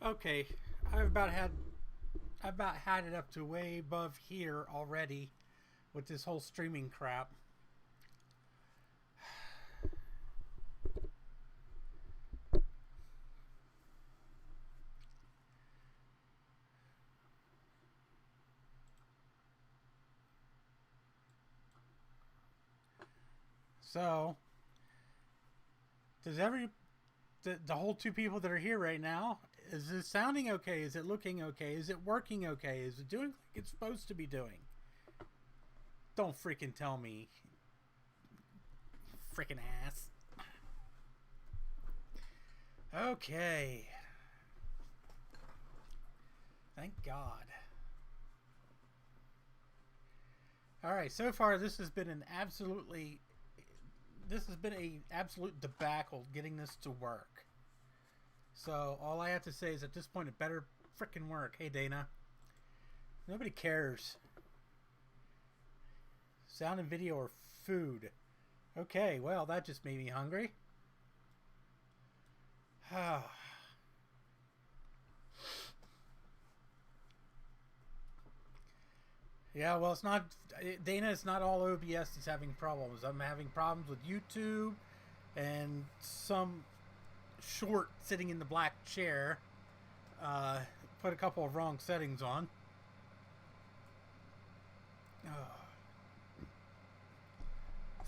Okay, I've about had it up to way above here already with this whole streaming crap. So, does the whole two people that are here right now, is it sounding okay? Is it looking okay? Is it working okay? Is it doing like it's supposed to be doing? Don't freaking tell me, freaking ass. Okay. Thank God. All right, so far this has been a absolute debacle getting this to work. So all I have to say is at this point it better frickin' work. Hey Dana. Nobody cares. Sound and video or food. Okay, well that just made me hungry. Yeah, well, it's not Dana. It's not all OBS that's having problems. I'm having problems with YouTube and some short sitting in the black chair. Put a couple of wrong settings on.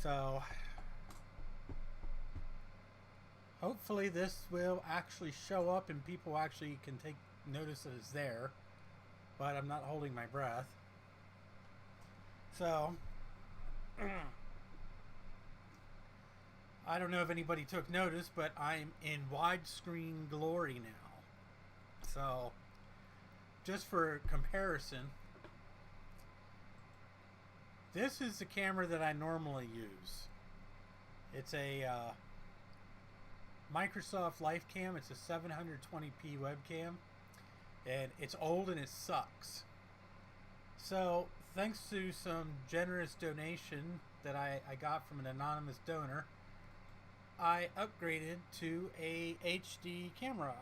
So hopefully this will actually show up and people actually can take notice that it's there. But I'm not holding my breath. So I don't know if anybody took notice, but I'm in widescreen glory now. So, just for comparison, this is the camera that I normally use. It's a Microsoft LifeCam. It's a 720p webcam. And it's old and it sucks. So, thanks to some generous donation that I got from an anonymous donor, I upgraded to a HD camera.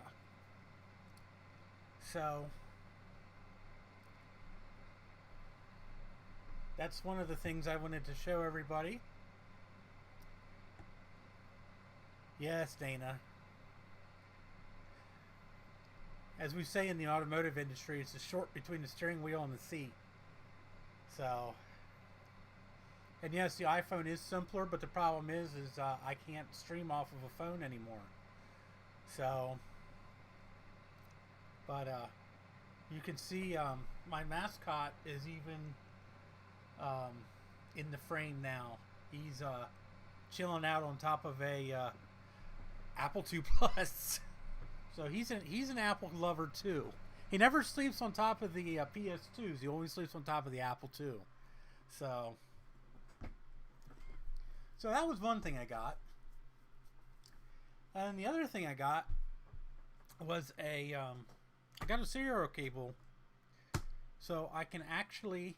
So that's one of the things I wanted to show everybody. Yes, Dana. As we say in the automotive industry, it's the short between the steering wheel and the seat. So, and yes, the iPhone is simpler, but the problem is I can't stream off of a phone anymore. So, but you can see my mascot is even in the frame now. He's chilling out on top of a Apple II Plus. So he's an Apple lover too. He never sleeps on top of the PS2s. He always sleeps on top of the Apple II. So that was one thing I got. And the other thing I got was I got a serial cable, so I can actually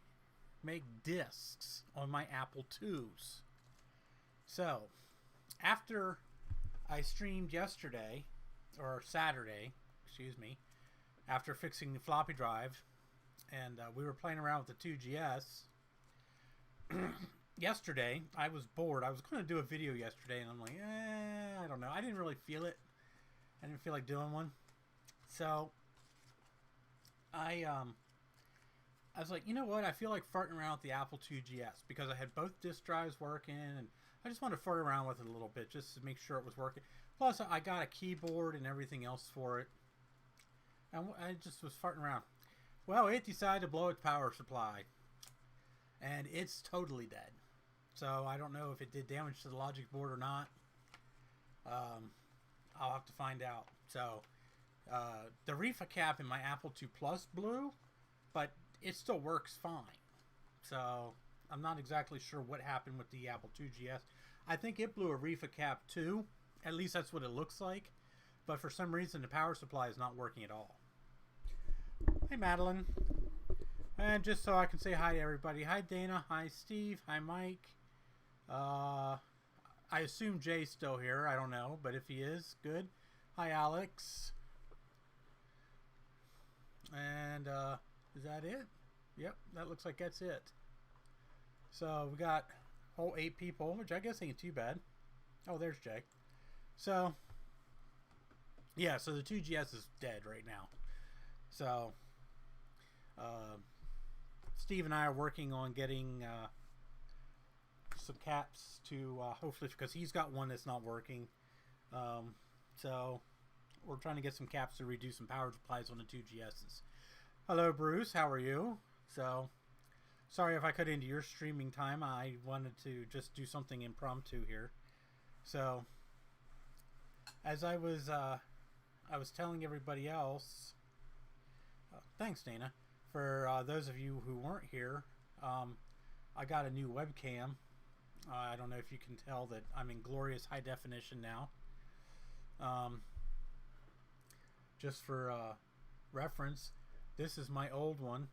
make discs on my Apple IIs. So after I streamed yesterday, or Saturday, excuse me, after fixing the floppy drive, and we were playing around with the 2GS. Yesterday, I was bored. I was going to do a video yesterday, and I'm like, I don't know. I didn't really feel it. I didn't feel like doing one. So, I was like, you know what? I feel like farting around with the Apple IIgs because I had both disk drives working, and I just wanted to fart around with it a little bit just to make sure it was working. Plus, I got a keyboard and everything else for it. And I just was farting around. Well, it decided to blow its power supply. And it's totally dead. So I don't know if it did damage to the logic board or not. I'll have to find out. So the Refa cap in my Apple II Plus blew, but it still works fine. So I'm not exactly sure what happened with the Apple IIgs. I think it blew a Refa cap too. At least that's what it looks like. But for some reason the power supply is not working at all. Hey Madeline. And just so I can say hi to everybody. Hi Dana. Hi Steve. Hi Mike. I assume Jay's still here. I don't know. But if he is, good. Hi Alex. And is that it? Yep, that looks like that's it. So we got whole 8 people, which I guess ain't too bad. Oh, there's Jay. So yeah, so the 2GS is dead right now. So Steve and I are working on getting some caps to hopefully, because he's got one that's not working. So we're trying to get some caps to reduce some power supplies on the 2GSs. Hello, Bruce. How are you? So sorry if I cut into your streaming time. I wanted to just do something impromptu here. So as I was telling everybody else, thanks, Dana. For those of you who weren't here, I got a new webcam. I don't know if you can tell that I'm in glorious high definition now. Just for reference, this is my old one.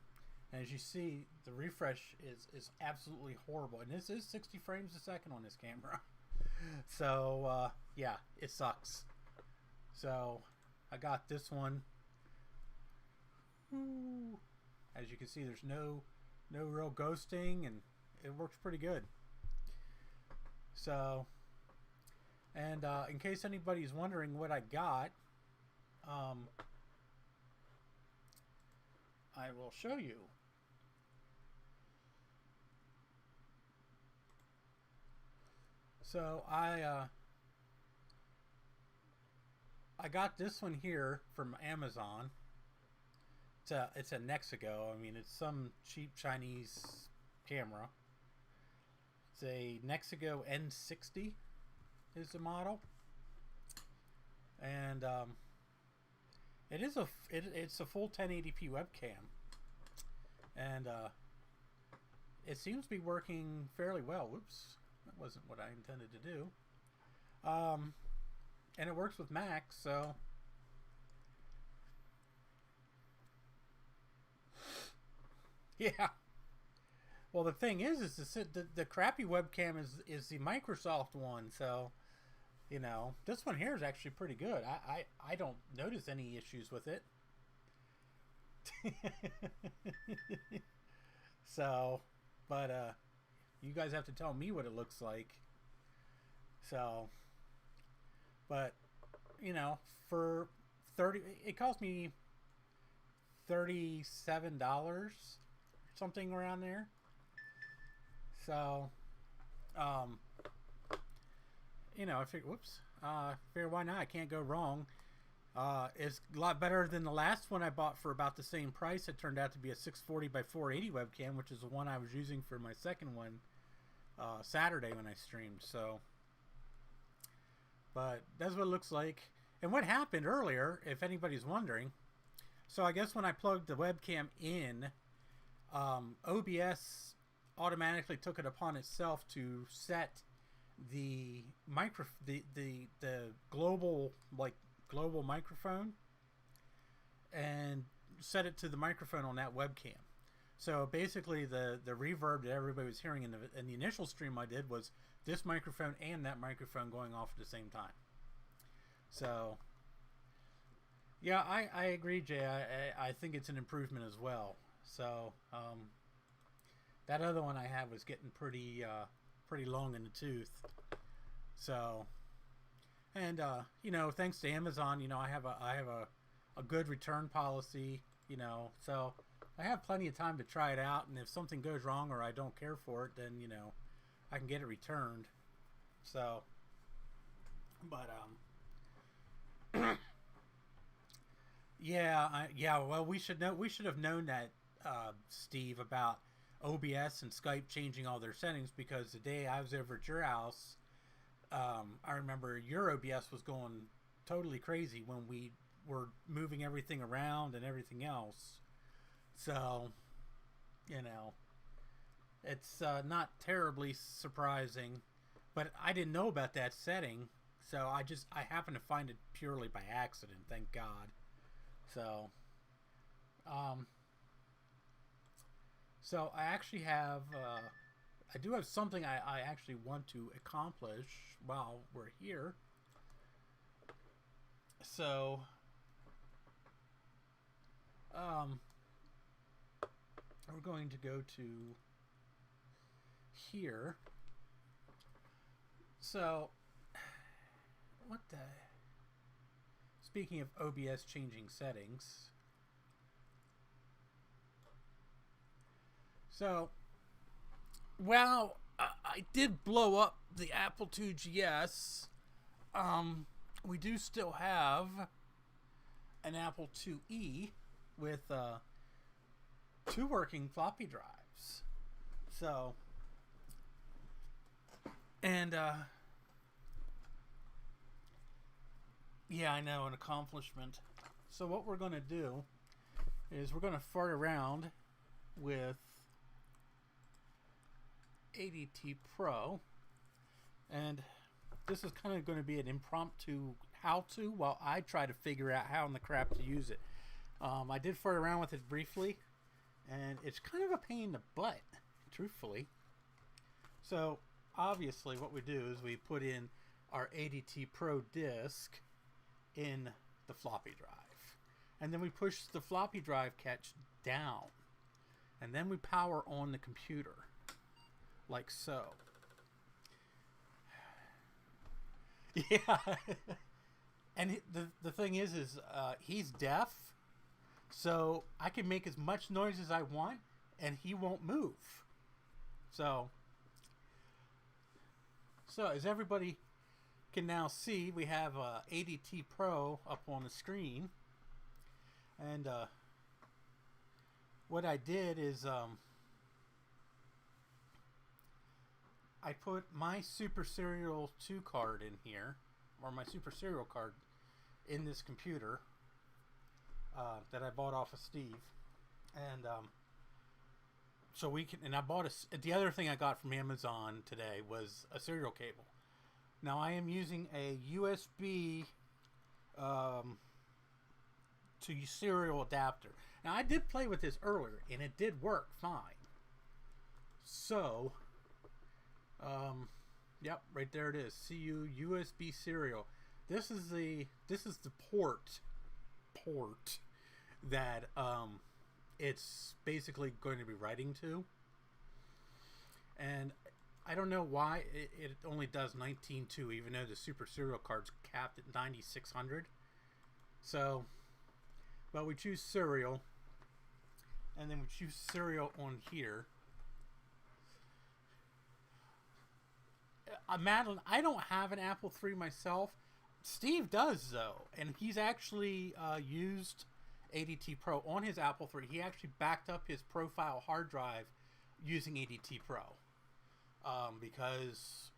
And as you see, the refresh is absolutely horrible. And this is 60 frames a second on this camera. So, yeah, it sucks. So, I got this one. As you can see, there's no real ghosting, and it works pretty good. So, and in case anybody's wondering what I got, I will show you. So I got this one here from Amazon. It's a Nexigo. I mean, it's some cheap Chinese camera. It's a Nexigo N60 is the model, and it's a full 1080p webcam, and it seems to be working fairly well. Whoops, that wasn't what I intended to do. And it works with Macs, so yeah. Well, the thing is the crappy webcam is the Microsoft one, so you know, this one here is actually pretty good. I don't notice any issues with it. So, but you guys have to tell me what it looks like. So, but you know, for it cost me $37, something around there. So, you know, I figure, figure why not? I can't go wrong. It's a lot better than the last one I bought for about the same price. It turned out to be a 640 by 480 webcam, which is the one I was using for my second one Saturday when I streamed. So, but that's what it looks like. And what happened earlier, if anybody's wondering, so I guess when I plugged the webcam in, OBS automatically took it upon itself to set the global microphone and set it to the microphone on that webcam. So basically the reverb that everybody was hearing in the initial stream I did was this microphone and that microphone going off at the same time. So yeah, I agree, Jay. I think it's an improvement as well. So that other one I had was getting pretty long in the tooth. So, and you know, thanks to Amazon, you know, I have a good return policy, you know, so I have plenty of time to try it out, and if something goes wrong or I don't care for it, then you know, I can get it returned. So, but yeah, well, we should have known that, Steve, about OBS and Skype changing all their settings, because the day I was over at your house, I remember your OBS was going totally crazy when we were moving everything around and everything else. So, you know, it's not terribly surprising, but I didn't know about that setting, so I happened to find it purely by accident, thank God. So, so I actually have, I do have something I actually want to accomplish while we're here. So, Um, we're going to go to here. So, what the... Speaking of OBS changing settings. So, well, I did blow up the Apple IIgs. We do still have an Apple IIe with 2 working floppy drives. So, and yeah, I know, an accomplishment. So what we're going to do is we're going to fart around with ADT Pro, and this is kind of going to be an impromptu how-to while I try to figure out how in the crap to use it. I did fart around with it briefly, and it's kind of a pain in the butt, truthfully. So obviously what we do is we put in our ADT Pro disk in the floppy drive, and then we push the floppy drive catch down, and then we power on the computer like so. Yeah. And the thing is he's deaf, so I can make as much noise as I want and he won't move. So as everybody can now see, we have ADT Pro up on the screen, and what I did is I put my Super Serial 2 card in here, or my Super Serial card in this computer that I bought off of Steve, and so we can. And I bought the other thing I got from Amazon today was a serial cable. Now I am using a USB to serial adapter. Now I did play with this earlier and it did work fine. So, yep, right there it is. CU USB serial. This is the port that it's basically going to be writing to. And I don't know why it only does 19.2, even though the Super Serial card's capped at 9600. So, well, we choose serial, and then we choose serial on here. Madeline, I don't have an Apple III myself. Steve does, though, and he's actually used ADT Pro on his Apple III. He actually backed up his profile hard drive using ADT Pro. Because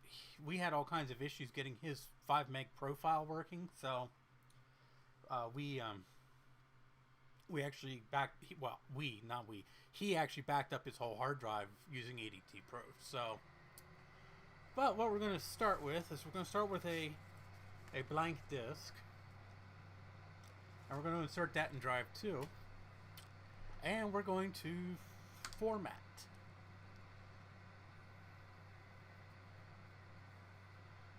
we had all kinds of issues getting his 5 meg profile working, so we actually he actually backed up his whole hard drive using ADT Pro. So, but what we're going to start with is we're going to start with a blank disk, and we're going to insert that in drive 2, and we're going to format.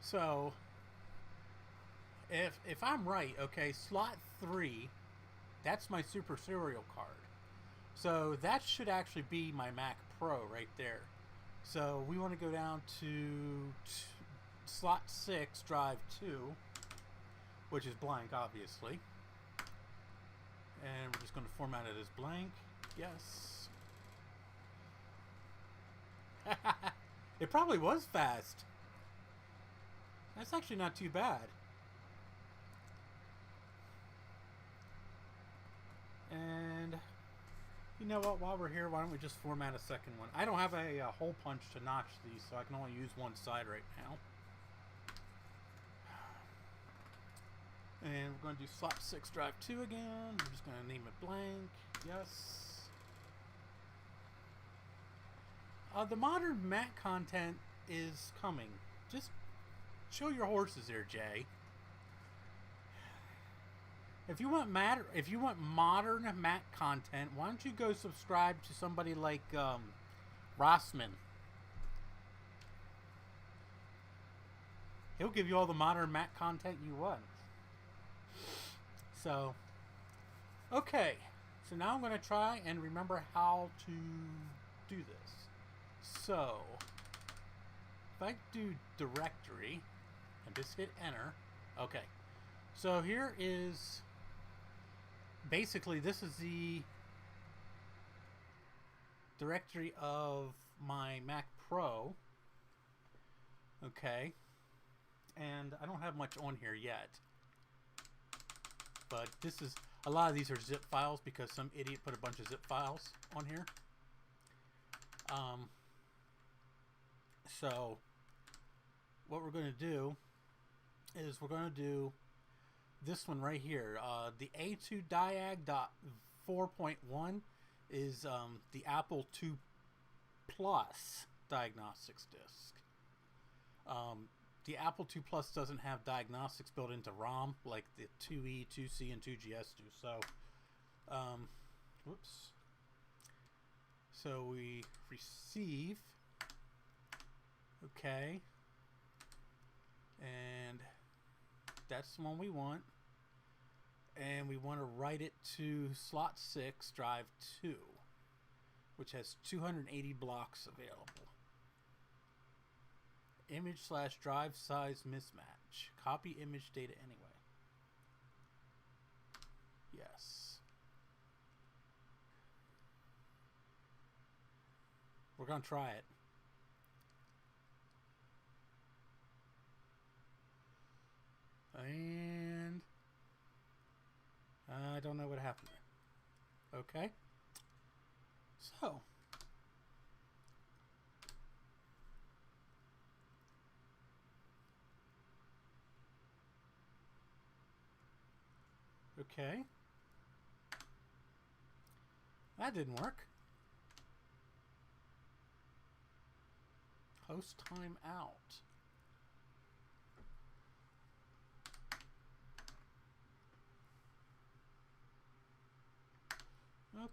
So, if I'm right, okay, slot 3, that's my Super Serial card. So that should actually be my Mac Pro right there. So we want to go down to slot 6, drive 2, which is blank, obviously. And we're just going to format it as blank. Yes. It probably was fast. That's actually not too bad. And you know what, while we're here, why don't we just format a second one? I don't have a hole punch to notch these, so I can only use one side right now. And we're going to do slot 6 drive 2 again. We're just going to name it blank. Yes. The modern Mac content is coming. Just show your horses there, Jay. If you want modern Mac content, why don't you go subscribe to somebody like Rossman? He'll give you all the modern Mac content you want. So, okay. So now I'm going to try and remember how to do this. So, if I do directory and just hit enter, okay. So here is, basically this is the directory of my Mac Pro. Okay. And I don't have much on here yet. But this is, a lot of these are zip files because some idiot put a bunch of zip files on here. So what we're going to do is we're going to do this one right here. The A2 Diag.4.1 is the Apple II Plus diagnostics disk. The Apple II Plus doesn't have diagnostics built into ROM like the 2E, 2C, and 2GS do. So, whoops. So we receive. Okay. And that's the one we want. And we want to write it to slot 6, drive 2, which has 280 blocks available. Image/drive size mismatch. Copy image data anyway. Yes. We're going to try it. And I don't know what happened there. Okay. So. Okay. That didn't work. Host time out.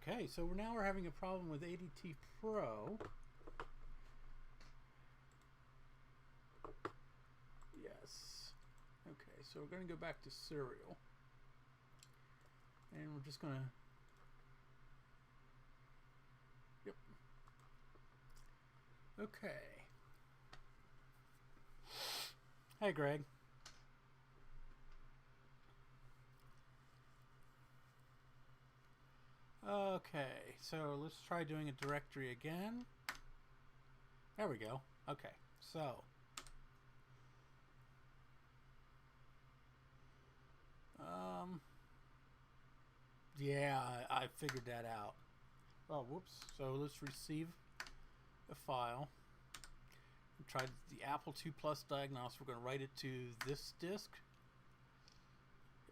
Okay, so now we're having a problem with ADT Pro. Yes. Okay, so we're going to go back to serial. And we're just going to... Yep. Okay. Hey, Greg. Okay, so let's try doing a directory again. There we go. Okay, so... yeah, I figured that out. Oh, whoops. So let's receive a file. We tried the Apple II Plus diagnostic. We're going to write it to this disk.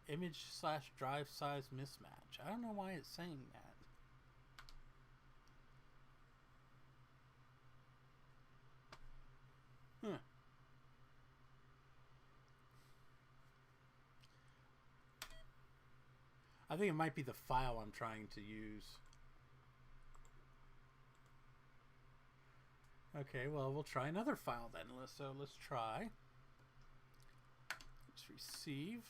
Image/drive size mismatch. I don't know why it's saying that. Huh. I think it might be the file I'm trying to use. Okay, well, we'll try another file then. So let's try. Let's receive.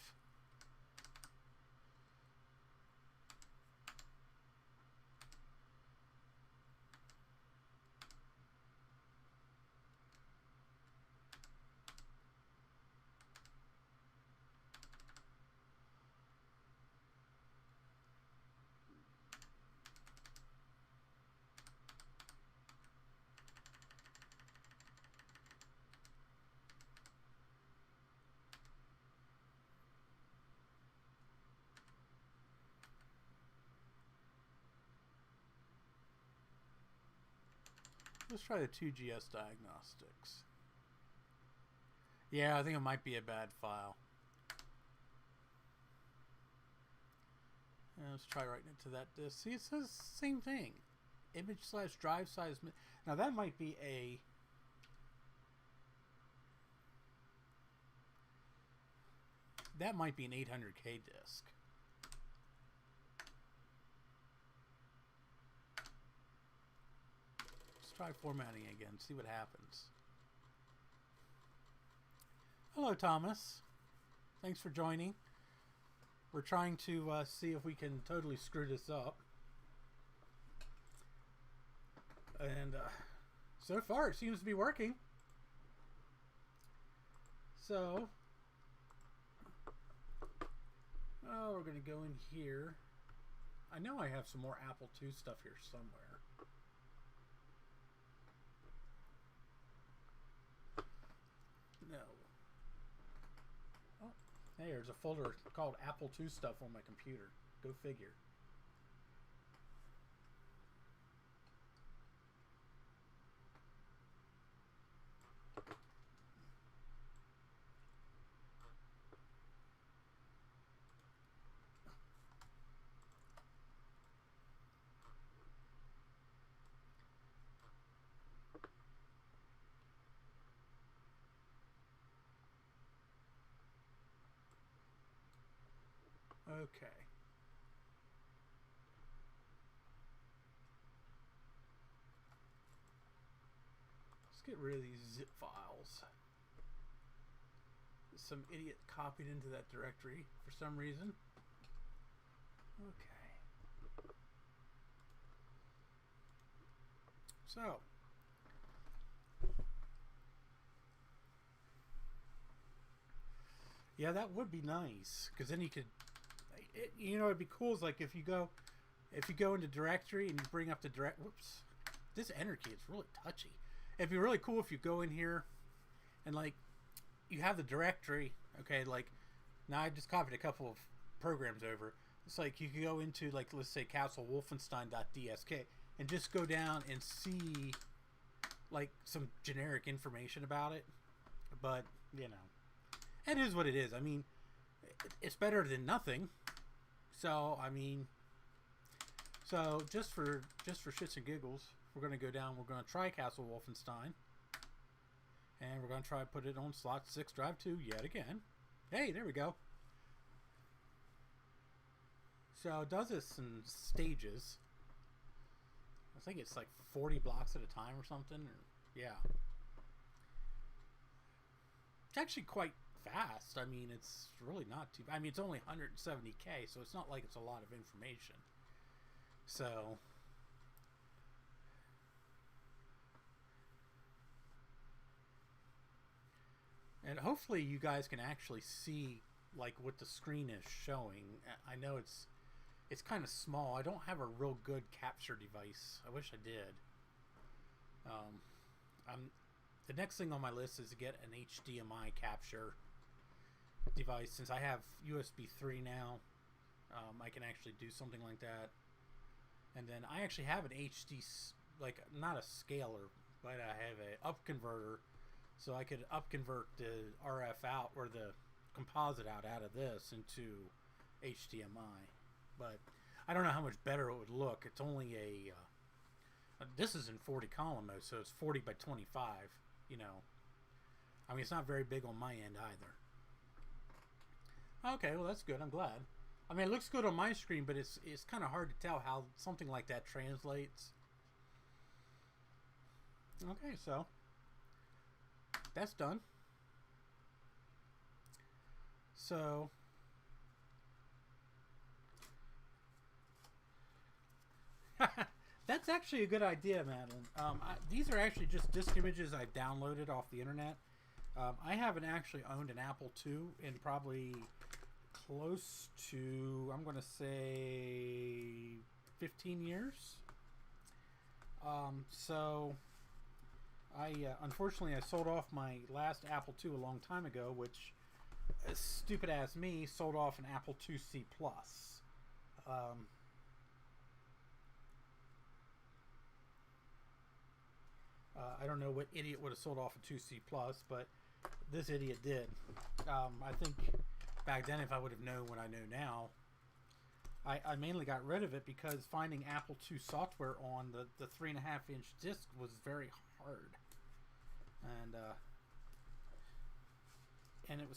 Let's try the 2GS diagnostics. Yeah, I think it might be a bad file. And let's try writing it to that disk. See, it says the same thing. Image/drive size. Now that might be a... that might be an 800K disk. Try formatting again, see what happens. Hello, Thomas. Thanks for joining. We're trying to see if we can totally screw this up. And so far it seems to be working. So, oh, we're going to go in here. I know I have some more Apple II stuff here somewhere. No. Oh, hey, there's a folder called Apple II stuff on my computer. Go figure. Okay. Let's get rid of these zip files. Some idiot copied into that directory for some reason. Okay. So. Yeah, that would be nice, because then you could, you know, it'd be cool is like if you go into directory and you bring up the whoops, this enter key is really touchy. It'd be really cool if you go in here and like you have the directory. Okay, like now I just copied a couple of programs over. It's like you could go into, like, let's say castlewolfenstein.dsk and just go down and see like some generic information about it. But you know, it is what it is. I mean, it's better than nothing. So I mean, so just for shits and giggles, we're going to go down. We're going to try Castle Wolfenstein, and we're going to try to put it on slot 6 drive 2 yet again. Hey, there we go. So it does this in stages. I think it's like 40 blocks at a time or something. Or, yeah. It's actually quite fast. I mean, it's really not too... I mean, it's only 170K, so it's not like it's a lot of information. So... and hopefully you guys can actually see like what the screen is showing. I know it's kind of small. I don't have a real good capture device. I wish I did. The next thing on my list is to get an HDMI capture device. Since I have USB 3 now, I can actually do something like that. And then I actually have an HD, like not a scaler, but I have a up converter. So I could up convert the RF out, or the composite out of this into HDMI. But I don't know how much better it would look. It's only this is in 40 column mode, so it's 40 by 25, you know. I mean, it's not very big on my end either. Okay, well that's good. I'm glad. I mean, it looks good on my screen, but it's kind of hard to tell how something like that translates. Okay, so that's done. So that's actually a good idea, Madeline. These are actually just disk images I downloaded off the internet. I haven't actually owned an Apple II in probably close to, I'm going to say 15 years. So unfortunately I sold off my last Apple II a long time ago, which, stupid ass me, sold off an Apple IIc Plus. I don't know what idiot would have sold off a 2C Plus, but this idiot did. I think back then, if I would have known what I know now, I mainly got rid of it because finding Apple II software on the 3.5-inch disc was very hard, and it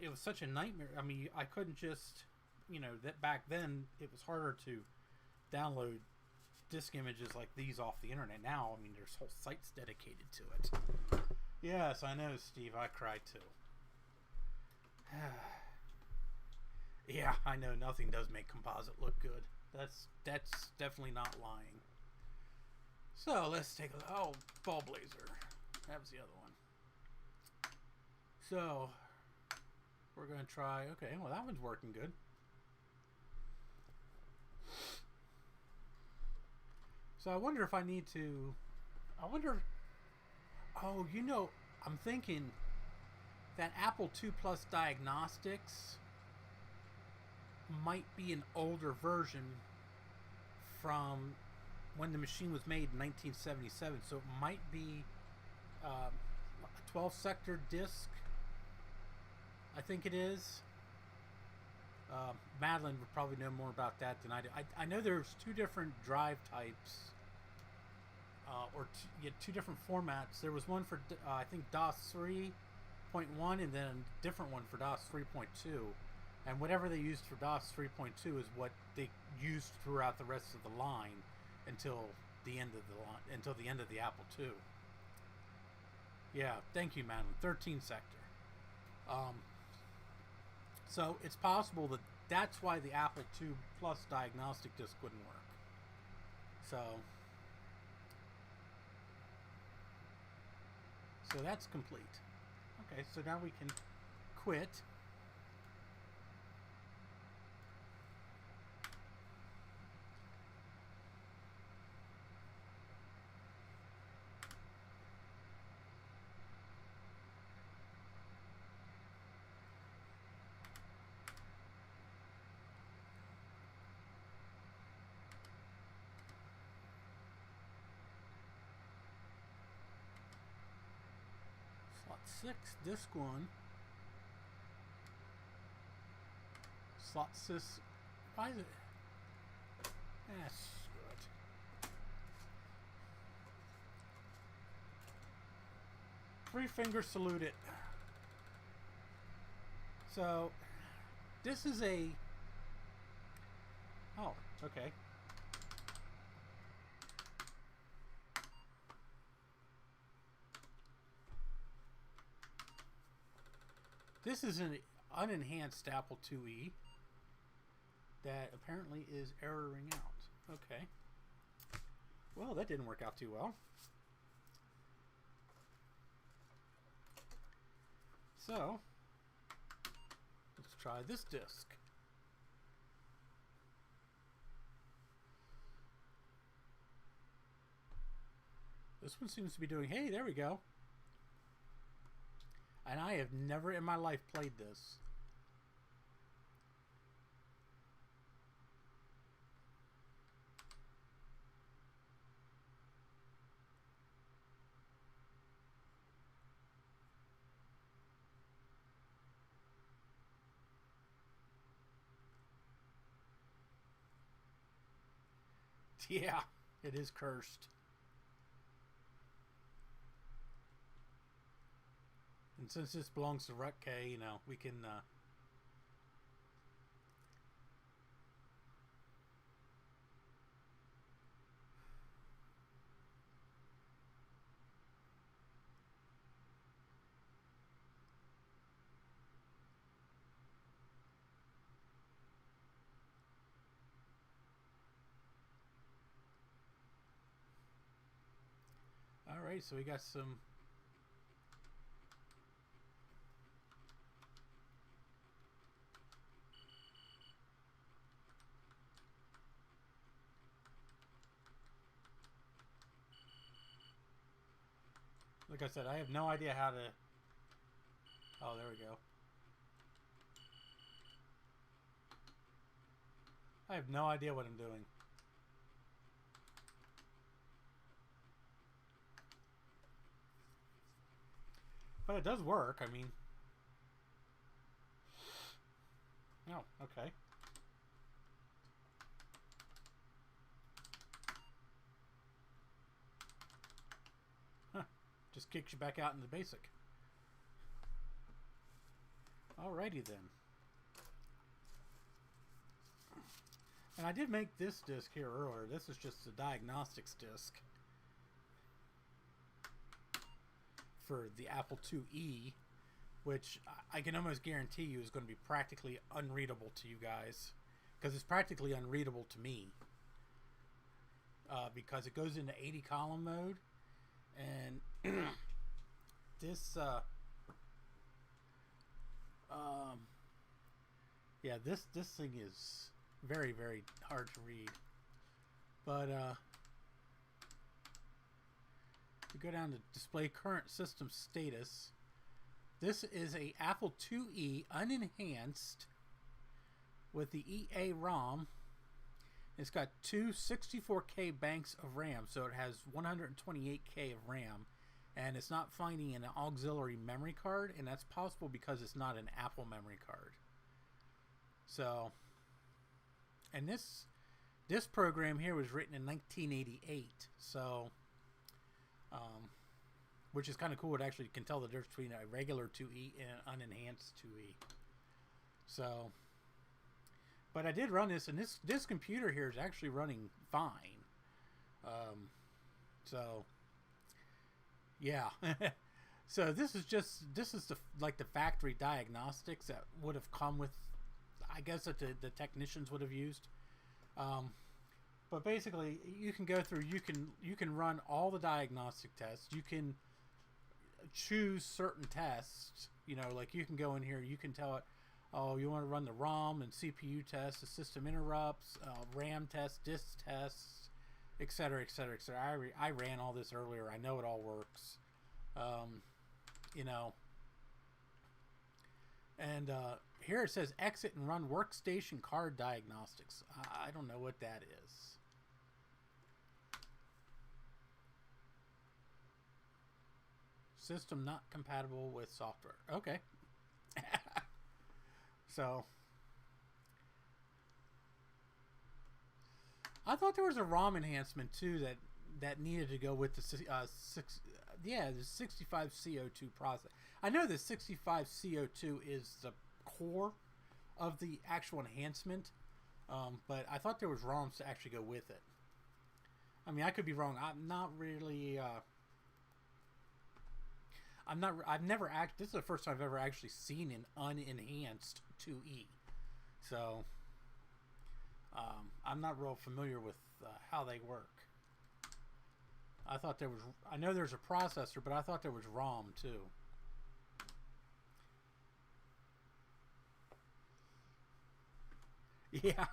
was such a nightmare. I mean, I couldn't just, you know, that back then it was harder to download disk images like these off the internet. Now, I mean, there's whole sites dedicated to it. Yes, I know, Steve. I cry too. Yeah, I know nothing does make composite look good. That's definitely not lying. So let's take a look. Oh, Ball Blazer. That was the other one. So we're going to try. Okay, well, that one's working good. So I wonder if I need to. I wonder. Oh, you know, I'm thinking that Apple II Plus Diagnostics might be an older version from when the machine was made in 1977. So it might be a 12-sector disk. I think it is. Madeline would probably know more about that than I do. I know there's two different drive types, or two different formats. There was one for I think DOS 3.1, and then a different one for DOS 3.2. And whatever they used for DOS 3.2 is what they used throughout the rest of the line until the end of the line, until the end of the Apple II. Yeah, thank you, Madeline. 13 sector. So it's possible that that's why the Apple II Plus diagnostic disc wouldn't work. So that's complete. Okay, so now we can quit. Slot 6, disk 1. Slot 6. Why is it? Screw it. 3-finger salute it. So, this is a... Oh, okay. This is an unenhanced Apple IIe that apparently is erroring out. Okay. Well, that didn't work out too well. So, let's try this disk. This one seems to be doing, hey, there we go. And I have never in my life played this. Yeah, it is cursed. And since this belongs to Hrutkay, you know, we can... Alright, so we got some... Like I said, I have no idea how to... Oh, there we go. I have no idea what I'm doing. But it does work, I mean... Oh, okay. Huh. Just kicks you back out into basic. Alrighty then. And I did make this disc here earlier. This is just a diagnostics disc for the Apple IIe, which I can almost guarantee you is going to be practically unreadable to you guys, because it's practically unreadable to me. because it goes into 80 column mode, and this yeah, this thing is very, very hard to read. But we go down to display current system status. This is a Apple IIe unenhanced with the EA ROM. It's got two 64K banks of RAM, so it has 128K of RAM, and it's not finding an auxiliary memory card, and that's possible because it's not an Apple memory card. So, and this program here was written in 1988, so which is kind of cool. It actually can tell the difference between a regular 2E and an unenhanced 2E. So, but I did run this, and this computer here is actually running fine. So, yeah. So this is the factory diagnostics that would have come with, I guess, that the technicians would have used. But basically, you can go through. You can run all the diagnostic tests. You can choose certain tests. You know, like you can go in here. You can tell it, oh, you want to run the ROM and CPU tests, the system interrupts, RAM tests, disk tests, etc., etc., etc. I ran all this earlier. I know it all works. You know, and here it says exit and run workstation card diagnostics. I don't know what that is. System not compatible with software. Okay. So, I thought there was a ROM enhancement too that needed to go with the the 65CO2 process. I know the 65CO2 is the core of the actual enhancement, but I thought there was ROMs to actually go with it. I mean, I could be wrong. I'm not really. I've never this is the first time I've ever actually seen an unenhanced 2E. So, I'm not real familiar with how they work. I know there's a processor, but I thought there was ROM too. Yeah.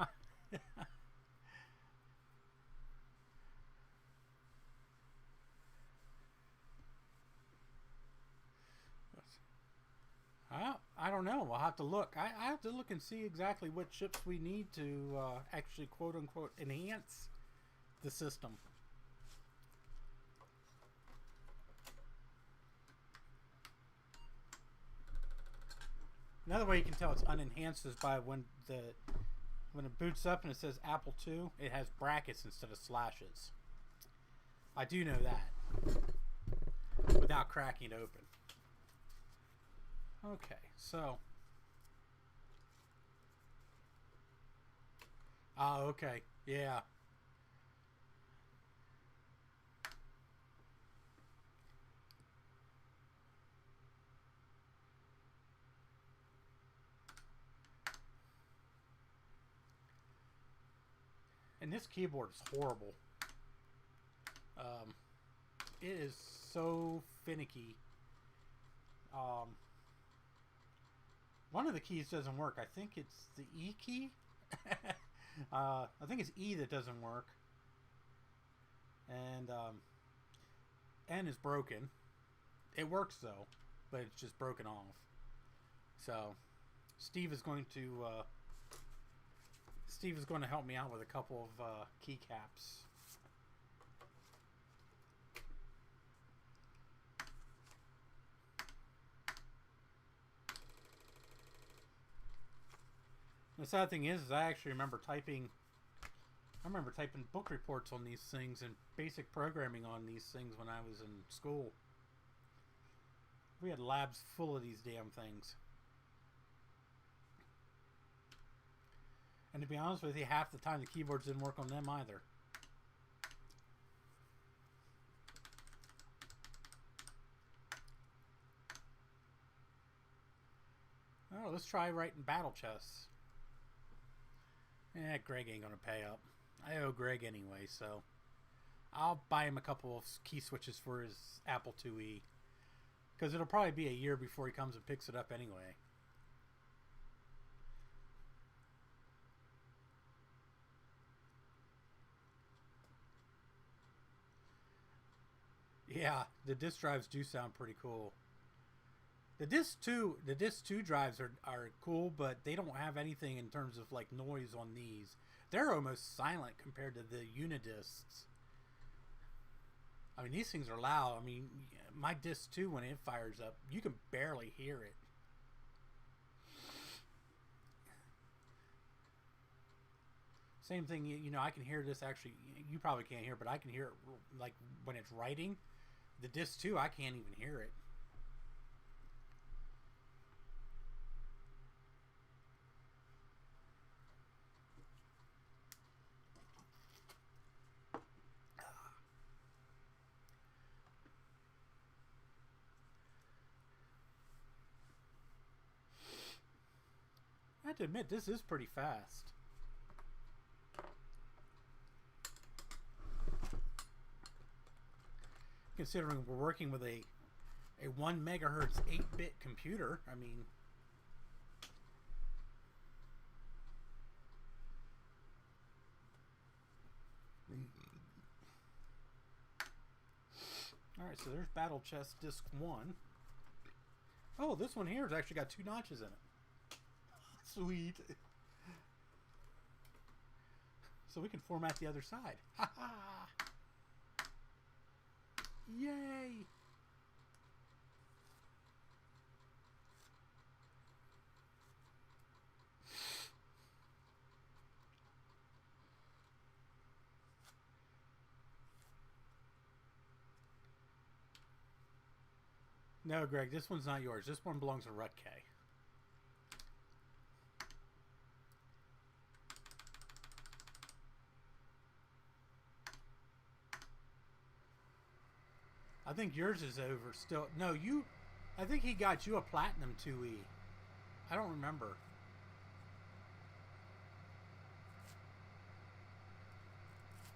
I don't know. We'll have to look. I have to look and see exactly what chips we need to actually quote unquote enhance the system. Another way you can tell it's unenhanced is by when it boots up and it says Apple II, it has brackets instead of slashes. I do know that without cracking it open. Okay, so. Oh, okay. Yeah. And this keyboard is horrible. It is so finicky. One of the keys doesn't work. I think it's the E key. I think it's E that doesn't work. And N is broken. It works though, but it's just broken off. So Steve is going to help me out with a couple of keycaps. The sad thing is I actually remember typing book reports on these things and basic programming on these things when I was in school. We had labs full of these damn things. And to be honest with you, half the time the keyboards didn't work on them either. Oh, let's try writing battle chess. Greg ain't gonna pay up. I owe Greg anyway, so I'll buy him a couple of key switches for his Apple IIe. Because it'll probably be a year before he comes and picks it up anyway. Yeah, the disk drives do sound pretty cool. The disc 2 drives are cool, but they don't have anything in terms of like noise on these. They're almost silent compared to the Unidiscs. I mean, these things are loud. I mean, my disc 2, when it fires up, you can barely hear it. Same thing, you know, I can hear this actually. You probably can't hear, but I can hear it like when it's writing. The disc 2, I can't even hear it. I have to admit, this is pretty fast. Considering we're working with a 1 megahertz 8-bit computer, I mean... Alright, so there's Battle Chest Disc 1. Oh, this one here has actually got 2 notches in it. Sweet. So we can format the other side. Ha ha! Yay! No, Greg, this one's not yours. This one belongs to Hrutkay. I think yours is over still. No, you... I think he got you a Platinum 2E. I don't remember.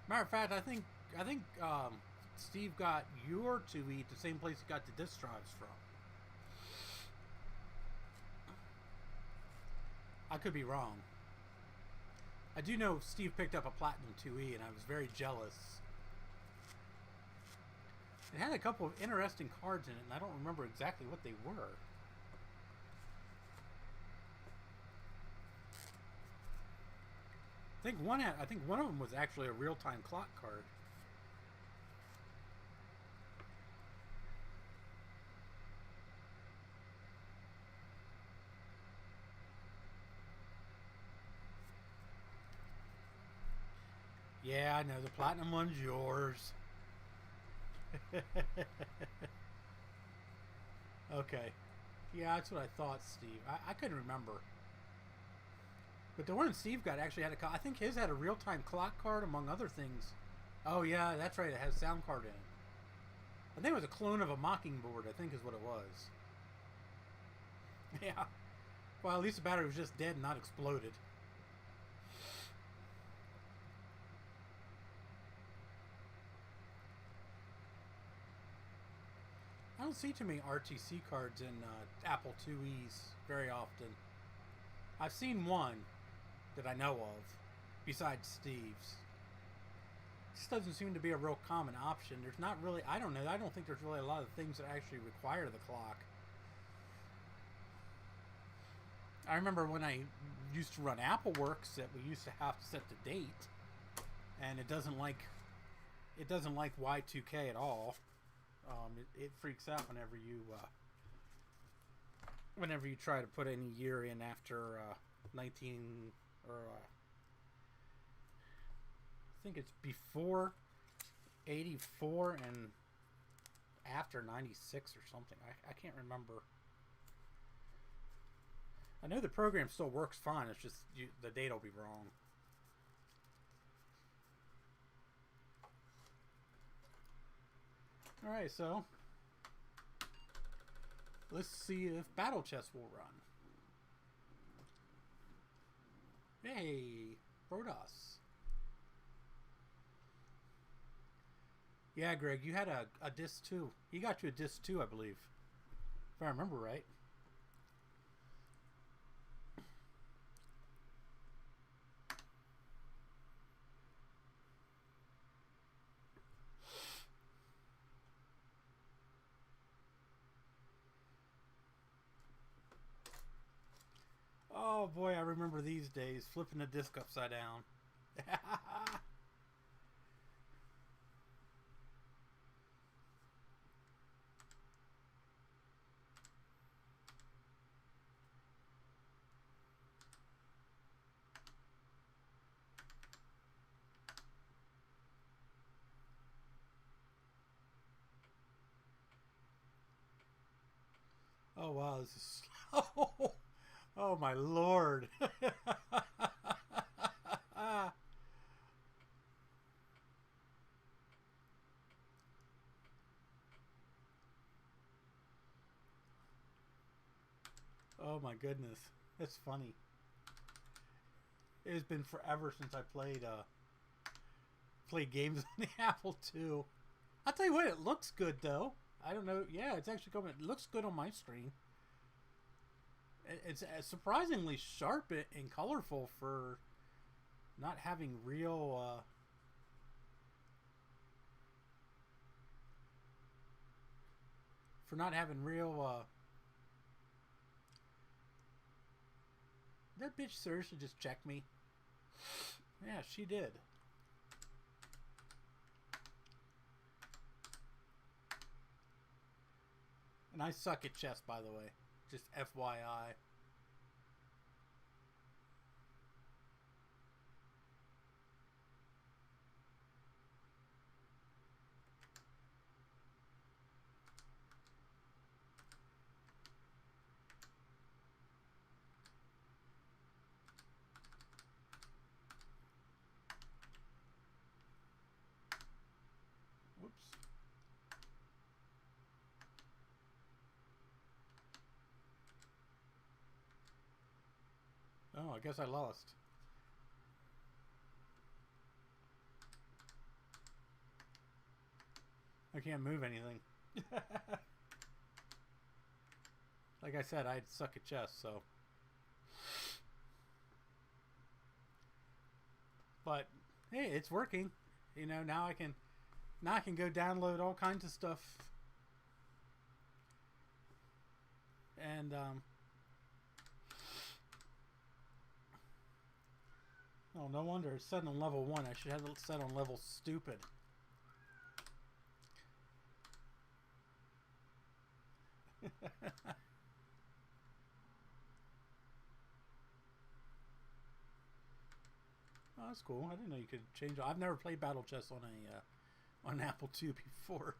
Matter of fact, I think Steve got your 2E at the same place he got the disk drives from. I could be wrong. I do know Steve picked up a Platinum 2E, and I was very jealous. It had a couple of interesting cards in it, and I don't remember exactly what they were. I think one of them was actually a real-time clock card. Yeah, I know the Platinum one's yours. Okay. Yeah, that's what I thought, Steve. I couldn't remember. But the one Steve got actually had I think his had a real-time clock card, among other things. Oh, yeah, that's right. It has sound card in it. I think it was a clone of a Mockingbird, I think is what it was. Yeah. Well, at least the battery was just dead and not exploded. I don't see too many RTC cards in Apple IIes very often. I've seen one that I know of, besides Steve's. This doesn't seem to be a real common option. There's not really, I don't know, I don't think there's really a lot of things that actually require the clock. I remember when I used to run AppleWorks that we used to have to set the date, and it doesn't like Y2K at all. It freaks out whenever you try to put any year in after 19 or I think it's before 84 and after 96 or something. I can't remember. I know the program still works fine. It's just the date will be wrong. Alright, so let's see if Battle Chess will run. Hey, Protoss. Yeah, Greg, you had a disc too. You got you a disc too, I believe, if I remember right. Oh boy, I remember these days flipping the disc upside down. Oh wow, this is slow. Oh my lord. Oh my goodness. That's funny. It has been forever since I played games on the Apple II. I'll tell you what, it looks good though. I don't know. Yeah, it's actually coming. It looks good on my screen. It's surprisingly sharp and colorful for not having real. For not having real. That bitch seriously just checked me. Yeah, she did. And I suck at chess, by the way. Just FYI. Whoops. Oh, I guess I lost. I can't move anything. Like I said, I suck at chess, so. But hey, it's working. You know, now I can go download all kinds of stuff. And oh, no wonder it's set on level 1. I should have it set on level stupid. Oh, that's cool. I didn't know you could change it. I've never played battle chess on an Apple II before.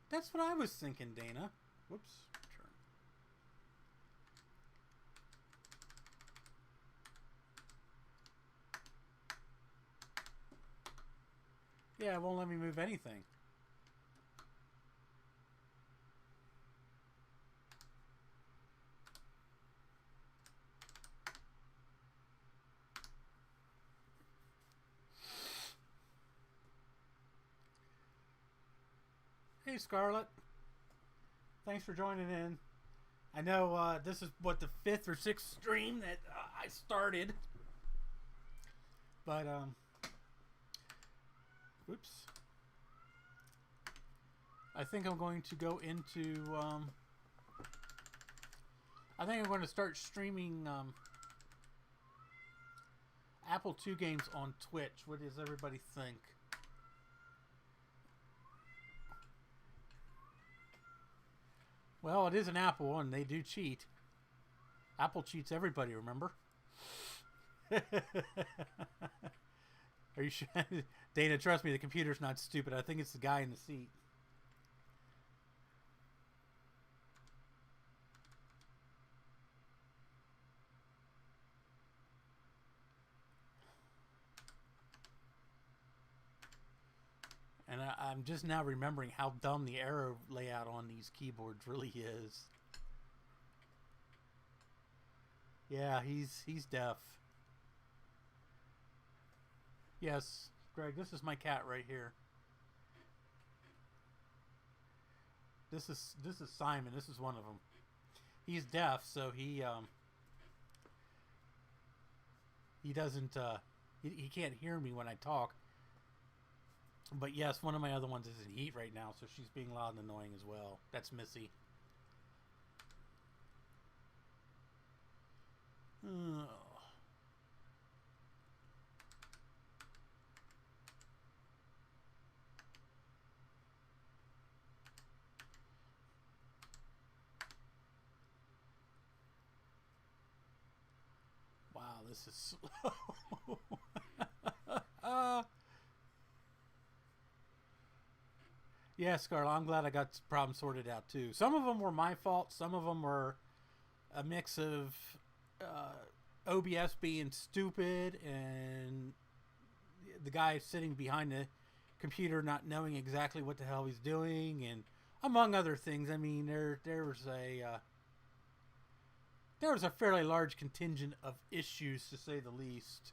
That's what I was thinking, Dana. Whoops. Turn. Yeah, it won't let me move anything. Hey, Scarlett. Thanks for joining in. I know this is what the 5th or 6th stream that I started, but whoops. I think I'm going to go into. I think I'm going to start streaming Apple II games on Twitch. What does everybody think? Well, it is an Apple, and they do cheat. Apple cheats everybody, remember? Are you sure? Dana, trust me, the computer's not stupid. I think it's the guy in the seat. And I'm just now remembering how dumb the arrow layout on these keyboards really is. Yeah, he's deaf. Yes, Greg, this is my cat right here. This is Simon. This is one of them. He's deaf, so he doesn't he can't hear me when I talk. But yes, one of my other ones is in heat right now, so she's being loud and annoying as well. That's Missy. Oh. Wow, this is slow. Yeah, Scarlett, I'm glad I got the problem sorted out too. Some of them were my fault. Some of them were a mix of OBS being stupid and the guy sitting behind the computer not knowing exactly what the hell he's doing, and among other things. I mean, there was a fairly large contingent of issues, to say the least.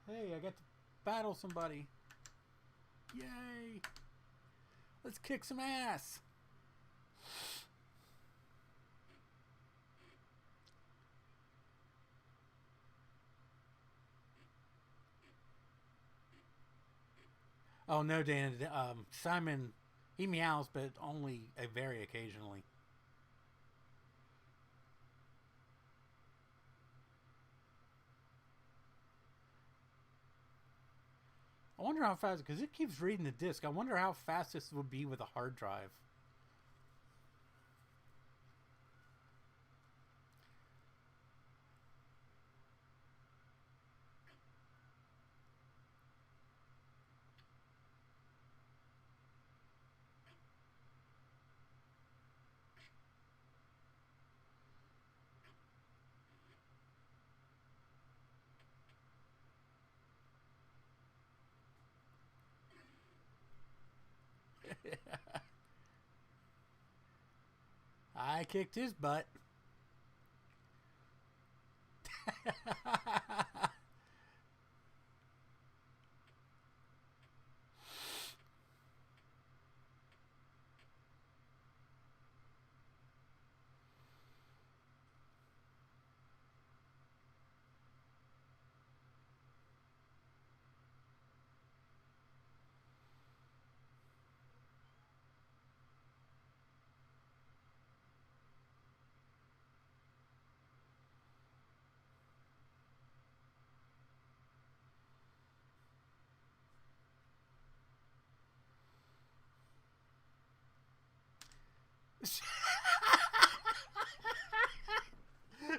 Hey, I got to battle somebody. Yay! Let's kick some ass! Oh no, Dan. Simon, he meows, but only very occasionally. I wonder how fast, because it keeps reading the disk. I wonder how fast this would be with a hard drive. I kicked his butt.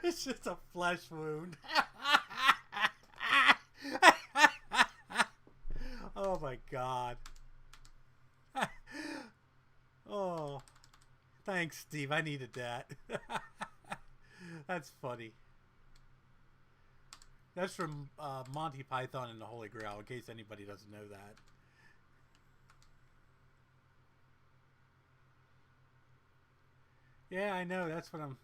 It's just a flesh wound. Oh my god. Oh, thanks, Steve. I needed that. That's funny. That's from Monty Python and the Holy Grail, in case anybody doesn't know that. Yeah, I know. That's what I'm...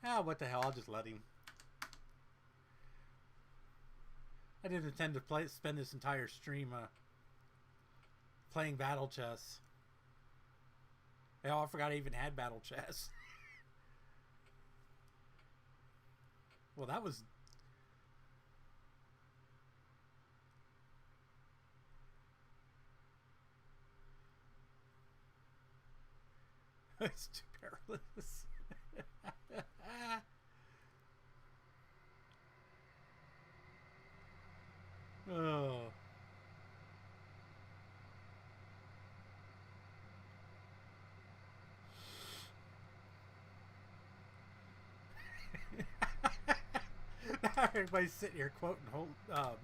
Ah, what the hell. I'll just let him. I didn't intend to spend this entire stream playing battle chess. Hell, I forgot I even had battle chess. Well, that was... It's too perilous. Oh. Everybody's sitting here quoting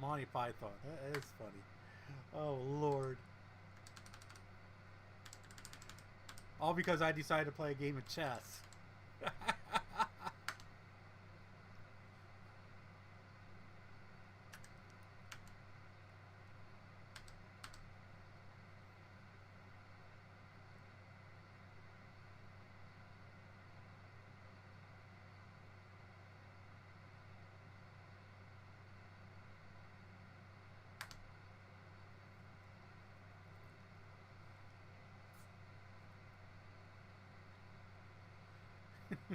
Monty Python. That is funny. Oh, Lord. All because I decided to play a game of chess. Oh.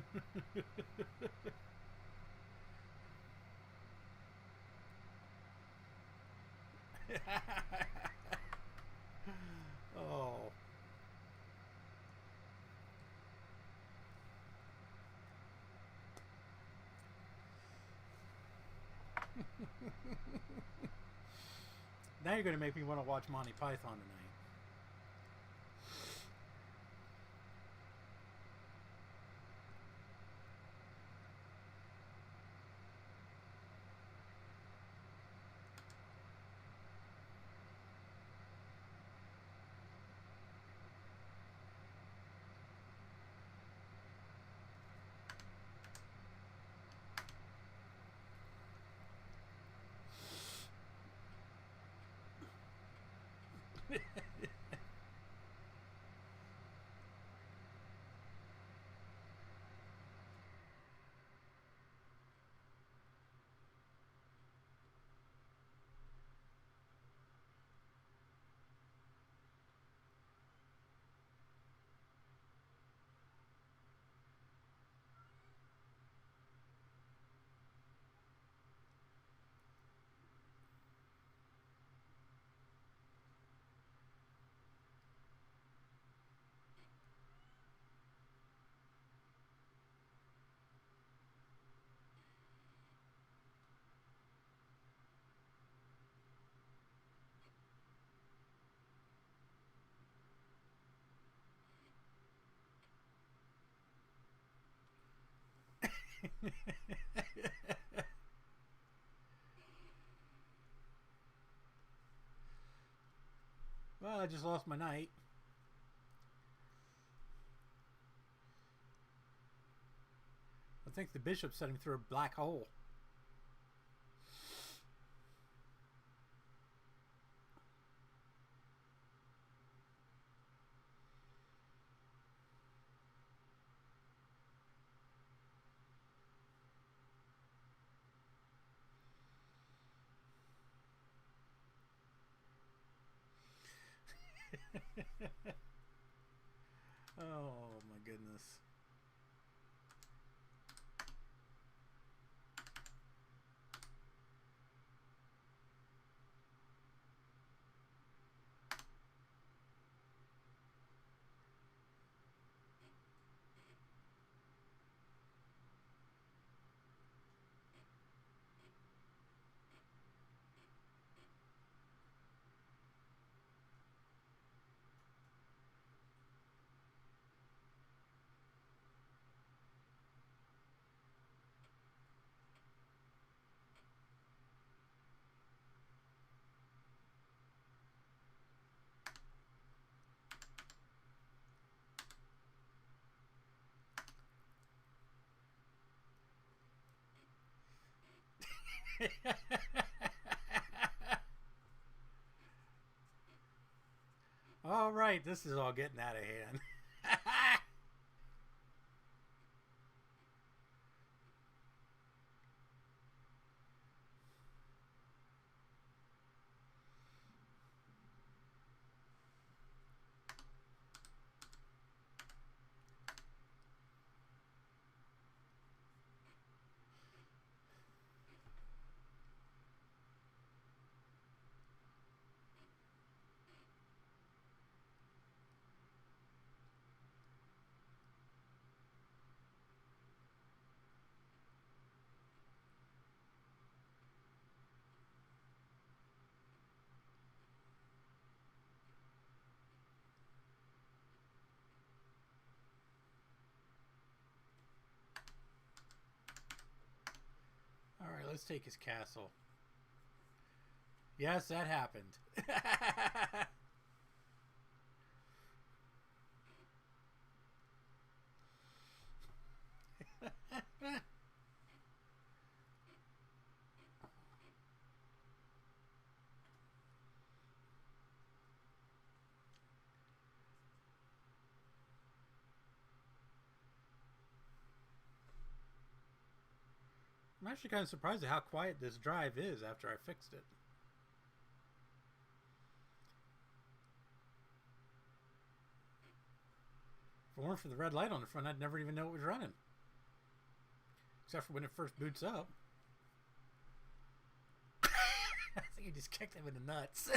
Now you're going to make me want to watch Monty Python tonight. Well, I just lost my knight. I think the bishop set him through a black hole. Oh my goodness. All right, this is all getting out of hand. All right, let's take his castle. Yes, that happened. I'm actually kind of surprised at how quiet this drive is after I fixed it. If it weren't for the red light on the front, I'd never even know it was running. Except for when it first boots up. I think you just kicked him in the nuts.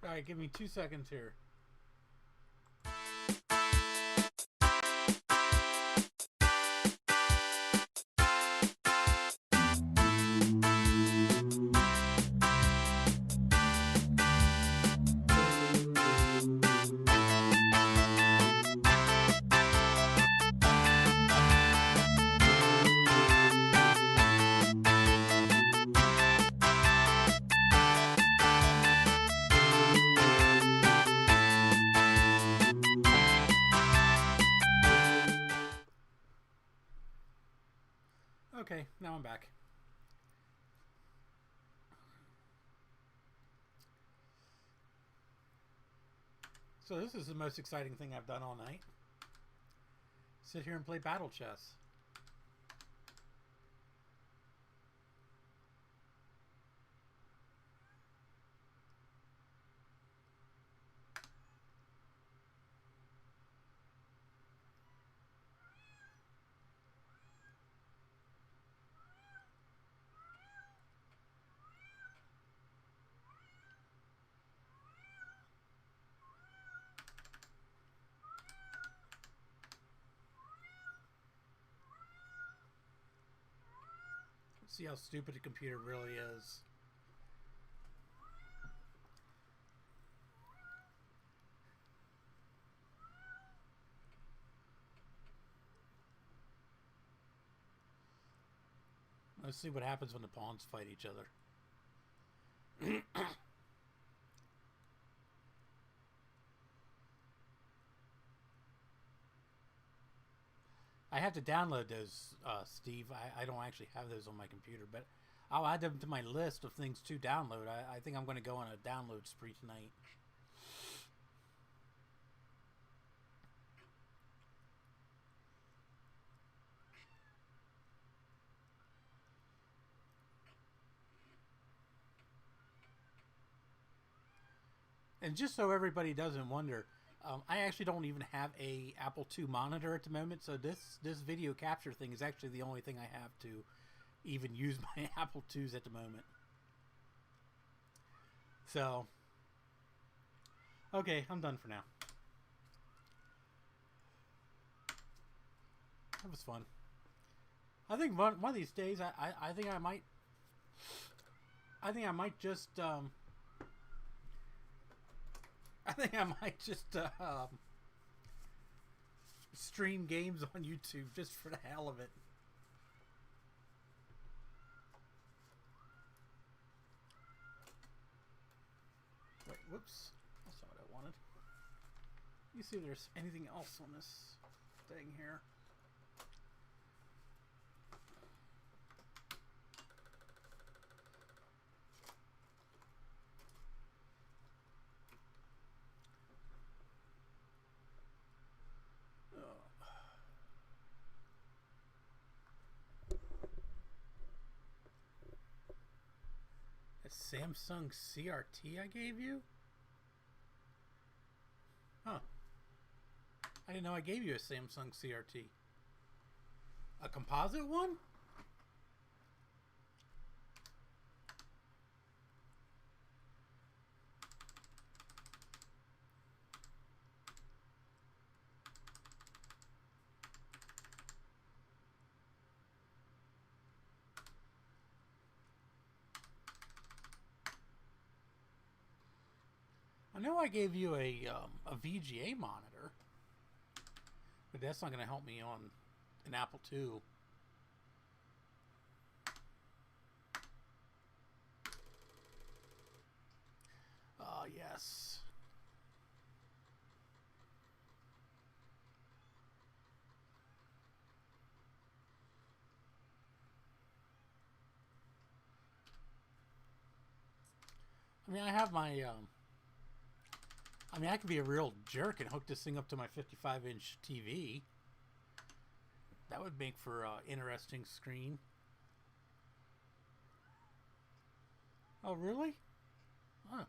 Alright, give me 2 seconds here. Okay, now I'm back. So this is the most exciting thing I've done all night. Sit here and play battle chess. See how stupid the computer really is. Let's see what happens when the pawns fight each other. I have to download those, Steve. I don't actually have those on my computer, but I'll add them to my list of things to download. I think I'm going to go on a download spree tonight. And just so everybody doesn't wonder, I actually don't even have a Apple II monitor at the moment, so this video capture thing is actually the only thing I have to even use my Apple IIs at the moment. So, okay, I'm done for now. That was fun. I think one of these days, I think I might just stream games on YouTube just for the hell of it. Wait, whoops. That's not what I wanted. Let me see if there's anything else on this thing here. Samsung CRT I gave you? Huh. I didn't know I gave you a Samsung CRT. A composite one? know I gave you a VGA monitor, but that's not going to help me on an Apple II. Yes. I mean, I have my, I mean, I could be a real jerk and hook this thing up to my 55-inch TV. That would make for an interesting screen. Oh, really? Huh.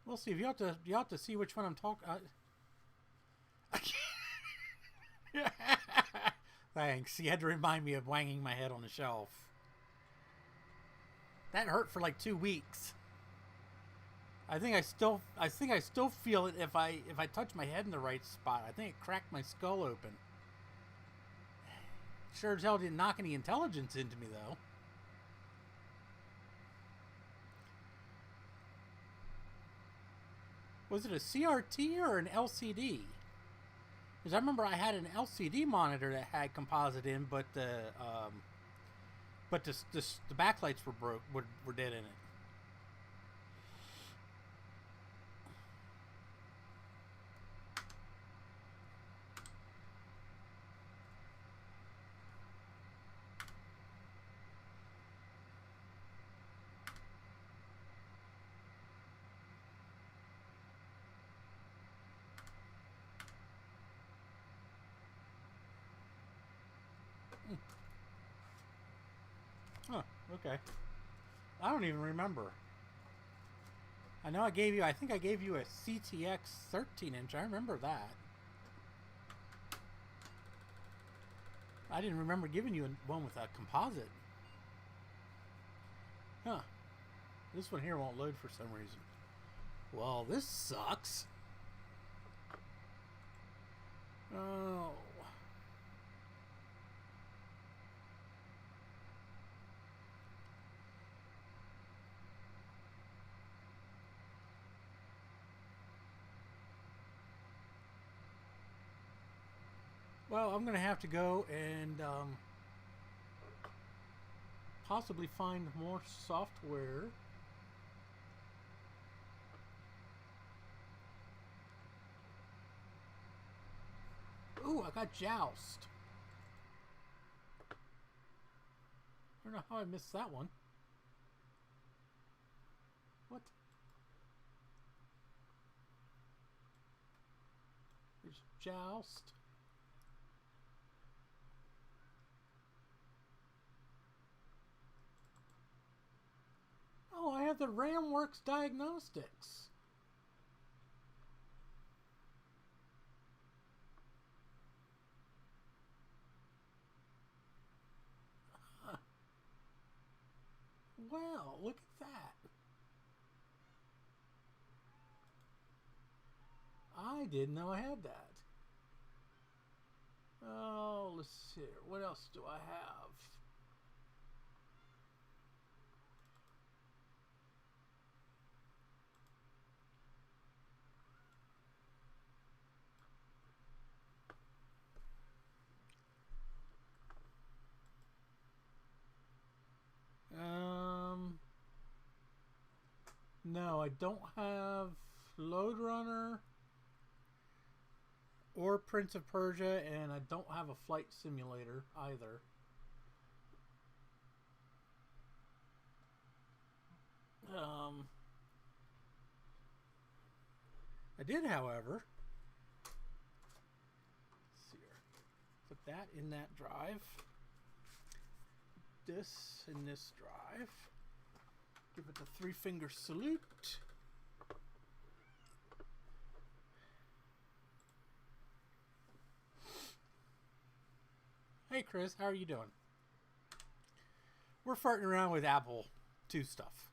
We'll see. You have to see which one I'm talking. Thanks. You had to remind me of wanging my head on the shelf. That hurt for like 2 weeks. I think I still feel it if I touch my head in the right spot. I think it cracked my skull open. Sure as hell didn't knock any intelligence into me though. Was it a CRT or an LCD? Because I remember I had an LCD monitor that had composite in, but the backlights were dead in it. Huh, okay. I don't even remember. I know I think I gave you a CTX 13-inch. I remember that. I didn't remember giving you one with a composite. Huh. This one here won't load for some reason. Well, this sucks. Oh. Well, I'm going to have to go and possibly find more software. Ooh, I got Joust. I don't know how I missed that one. What? There's Joust. Oh, I have the RamWorks Diagnostics. Huh. Well, look at that. I didn't know I had that. Oh, let's see. What else do I have? No, I don't have Load Runner or Prince of Persia, and I don't have a flight simulator either. I did, however, let's see here. Put that in that drive. This in this drive. Give it the 3-finger salute. Hey Chris, how are you doing? We're farting around with Apple II stuff.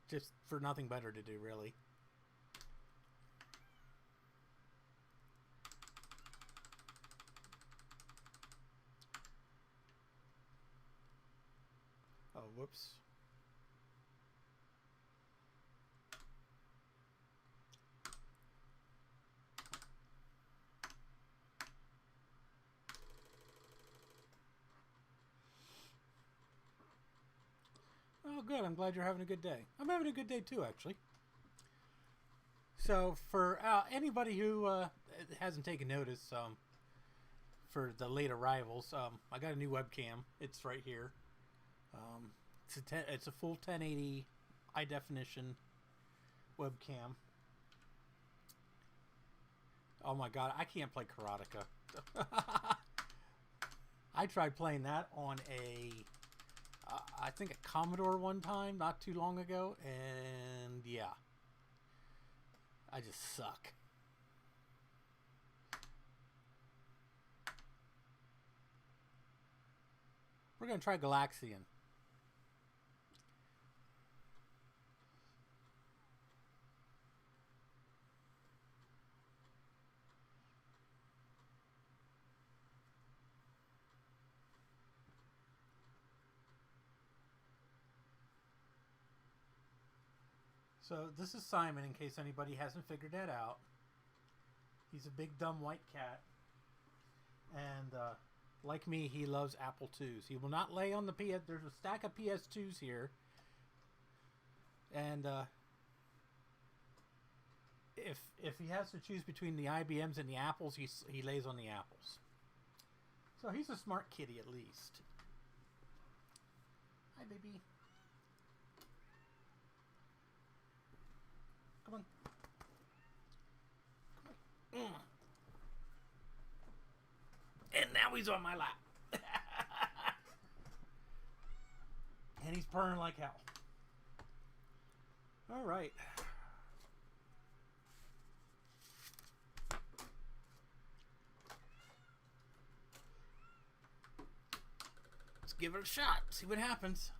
Just for nothing better to do, really. Whoops. Oh, good. I'm glad you're having a good day. I'm having a good day too, actually. So, for anybody who hasn't taken notice, for the late arrivals, I got a new webcam. It's right here. It's a full 1080 high definition webcam. Oh my god, I can't play Karateka. I tried playing that on I think a Commodore one time, not too long ago, and yeah, I just suck. We're gonna try Galaxian. So this is Simon, in case anybody hasn't figured that out. He's a big dumb white cat, and like me, he loves Apple IIs. He will not lay on the PS. There's a stack of PS2s here, and if he has to choose between the IBMs and the Apples, he lays on the Apples. So he's a smart kitty, at least. Hi, baby. Come on. Come on. And now he's on my lap. And he's purring like hell. All right. Let's give it a shot. See what happens.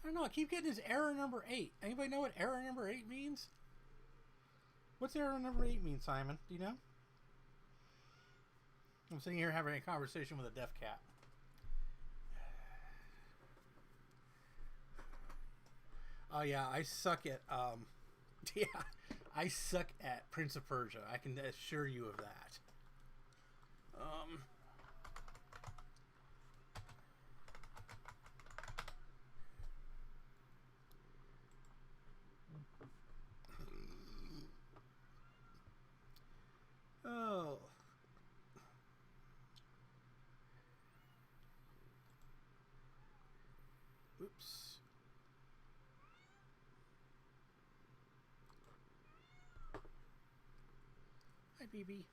I don't know. I keep getting this error number 8. Anybody know what error number 8 means? What's error number 8 mean, Simon? Do you know? I'm sitting here having a conversation with a deaf cat. Oh yeah, I suck at yeah, I suck at Prince of Persia. I can assure you of that. Oh. Oops. Hi, BB.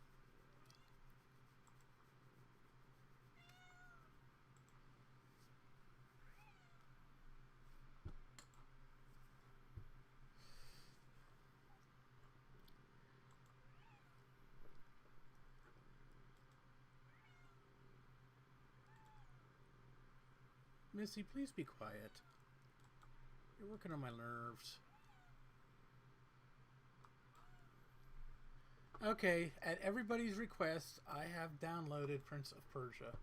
Missy, please be quiet. You're working on my nerves. Okay, at everybody's request, I have downloaded Prince of Persia.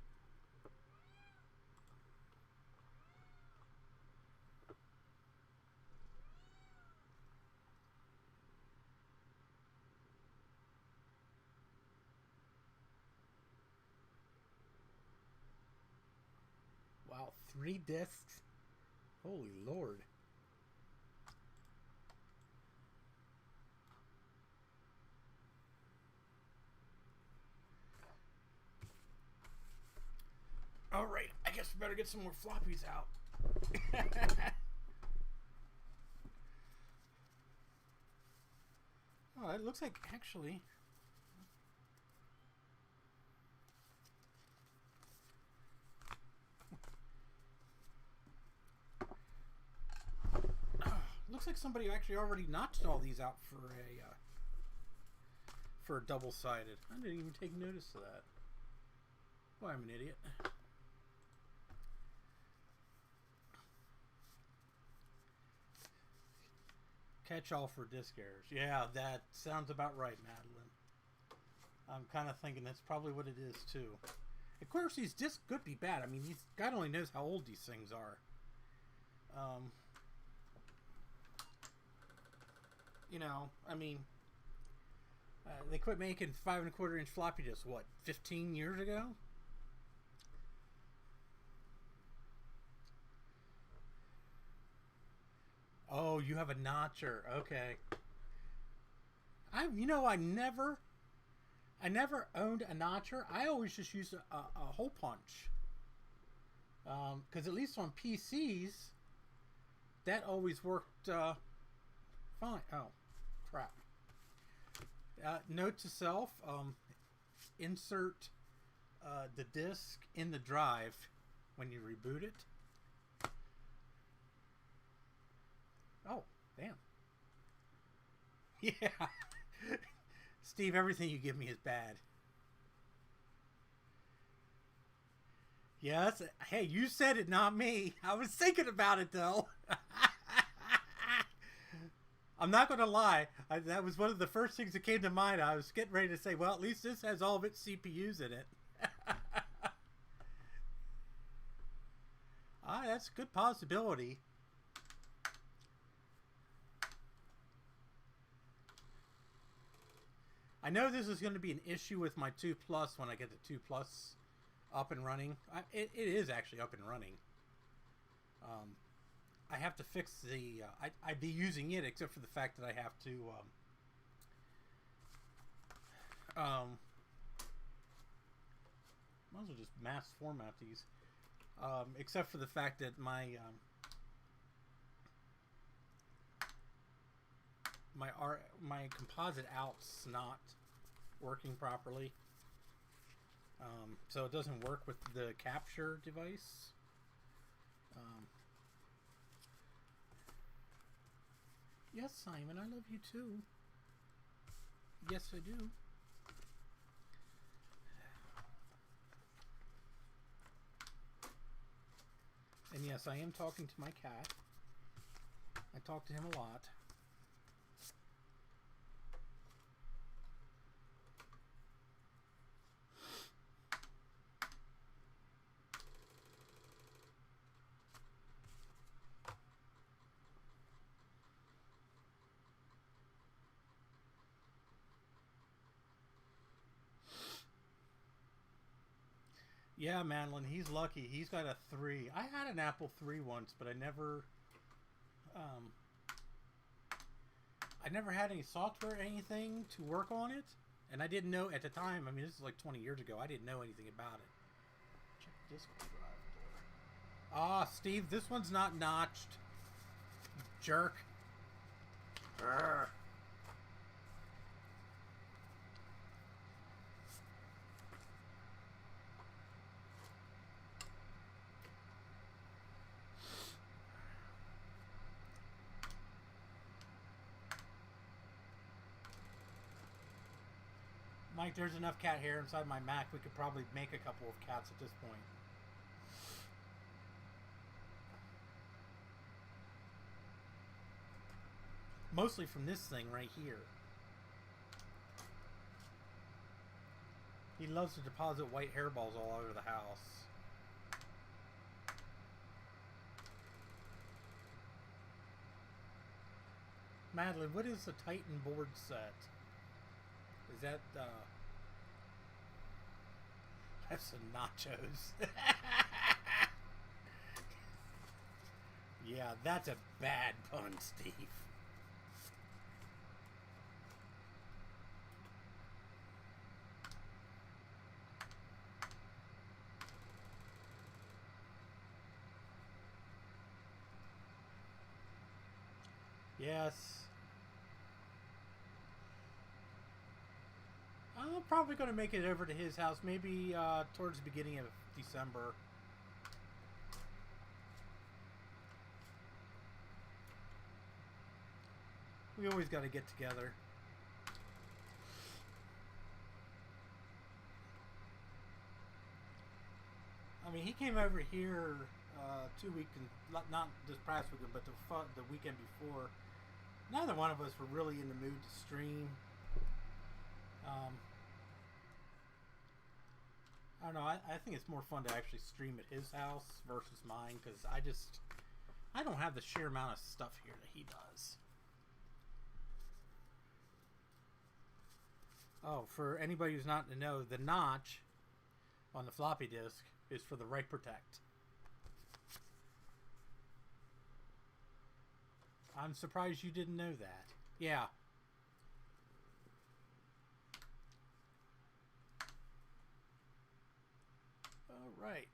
Wow, 3 discs? Holy Lord. Alright, I guess we better get some more floppies out. Oh, it looks like actually... looks like somebody actually already notched all these out for a double-sided. I didn't even take notice of that. Well, I'm an idiot. Catch-all for disc errors. Yeah, that sounds about right, Madeline. I'm kind of thinking that's probably what it is, too. Of course, these discs could be bad. I mean, God only knows how old these things are. You know, I mean, they quit making 5 1/4 inch floppy disks, what, 15 years ago? Oh, you have a notcher. Okay. You know, I never owned a notcher. I always just used a hole punch. Because at least on PCs, that always worked fine. Oh, crap. Note to self, insert the disk in the drive when you reboot it. Oh, damn. Yeah. Steve, everything you give me is bad. Yes. Hey, you said it, not me. I was thinking about it, though. I'm not going to lie. That was one of the first things that came to mind. I was getting ready to say, well, at least this has all of its CPUs in it. That's a good possibility. I know this is going to be an issue with my 2 Plus when I get the 2 Plus up and running. It is actually up and running. I have to fix the... I'd be using it except for the fact that I have to... might as well just mass format these. Except for the fact that my composite out's not working properly. So it doesn't work with the capture device. Yes, Simon, I love you too. Yes, I do. And yes, I am talking to my cat. I talk to him a lot. Yeah, Madeline, he's lucky. He's got a 3. I had an Apple III once, but I never had any software or anything to work on it. And I didn't know at the time, I mean, this is like 20 years ago, I didn't know anything about it. Check this drive door. Ah, Steve, this one's not notched. Jerk. Urgh. Mike, there's enough cat hair inside my Mac. We could probably make a couple of cats at this point. Mostly from this thing right here. He loves to deposit white hairballs all over the house. Madeline, what is the Titan board set? Is that, that's some nachos. Yeah, that's a bad pun, Steve. Yes. I'm probably going to make it over to his house, maybe towards the beginning of December. We always got to get together. I mean, he came over here 2 weeks, not this past weekend, but the weekend before. Neither one of us were really in the mood to stream. I don't know. I think it's more fun to actually stream at his house versus mine because I don't have the sheer amount of stuff here that he does. Oh, for anybody who's not to know, the notch on the floppy disk is for the write protect. I'm surprised you didn't know that. Yeah. All right.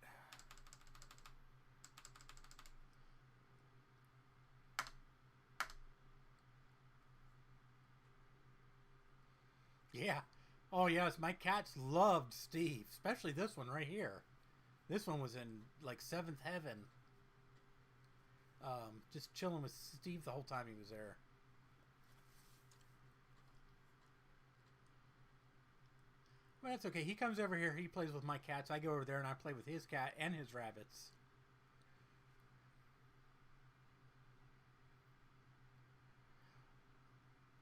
Yeah. Oh, yes. My cats loved Steve, especially this one right here. This one was in like seventh heaven. Just chilling with Steve the whole time he was there. But that's okay. He comes over here. He plays with my cats. I go over there and I play with his cat and his rabbits.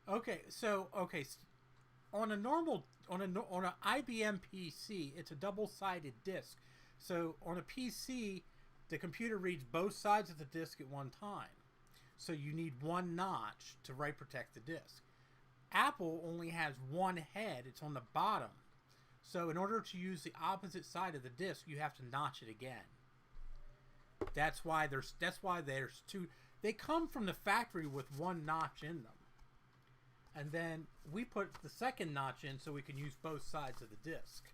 Okay, so on a normal on an IBM PC, it's a double-sided disk. So on a PC, the computer reads both sides of the disk at one time. So you need one notch to write protect the disk. Apple only has one head. It's on the bottom. So in order to use the opposite side of the disk, you have to notch it again. That's why there's two. They come from the factory with one notch in them. And then we put the second notch in so we can use both sides of the disk.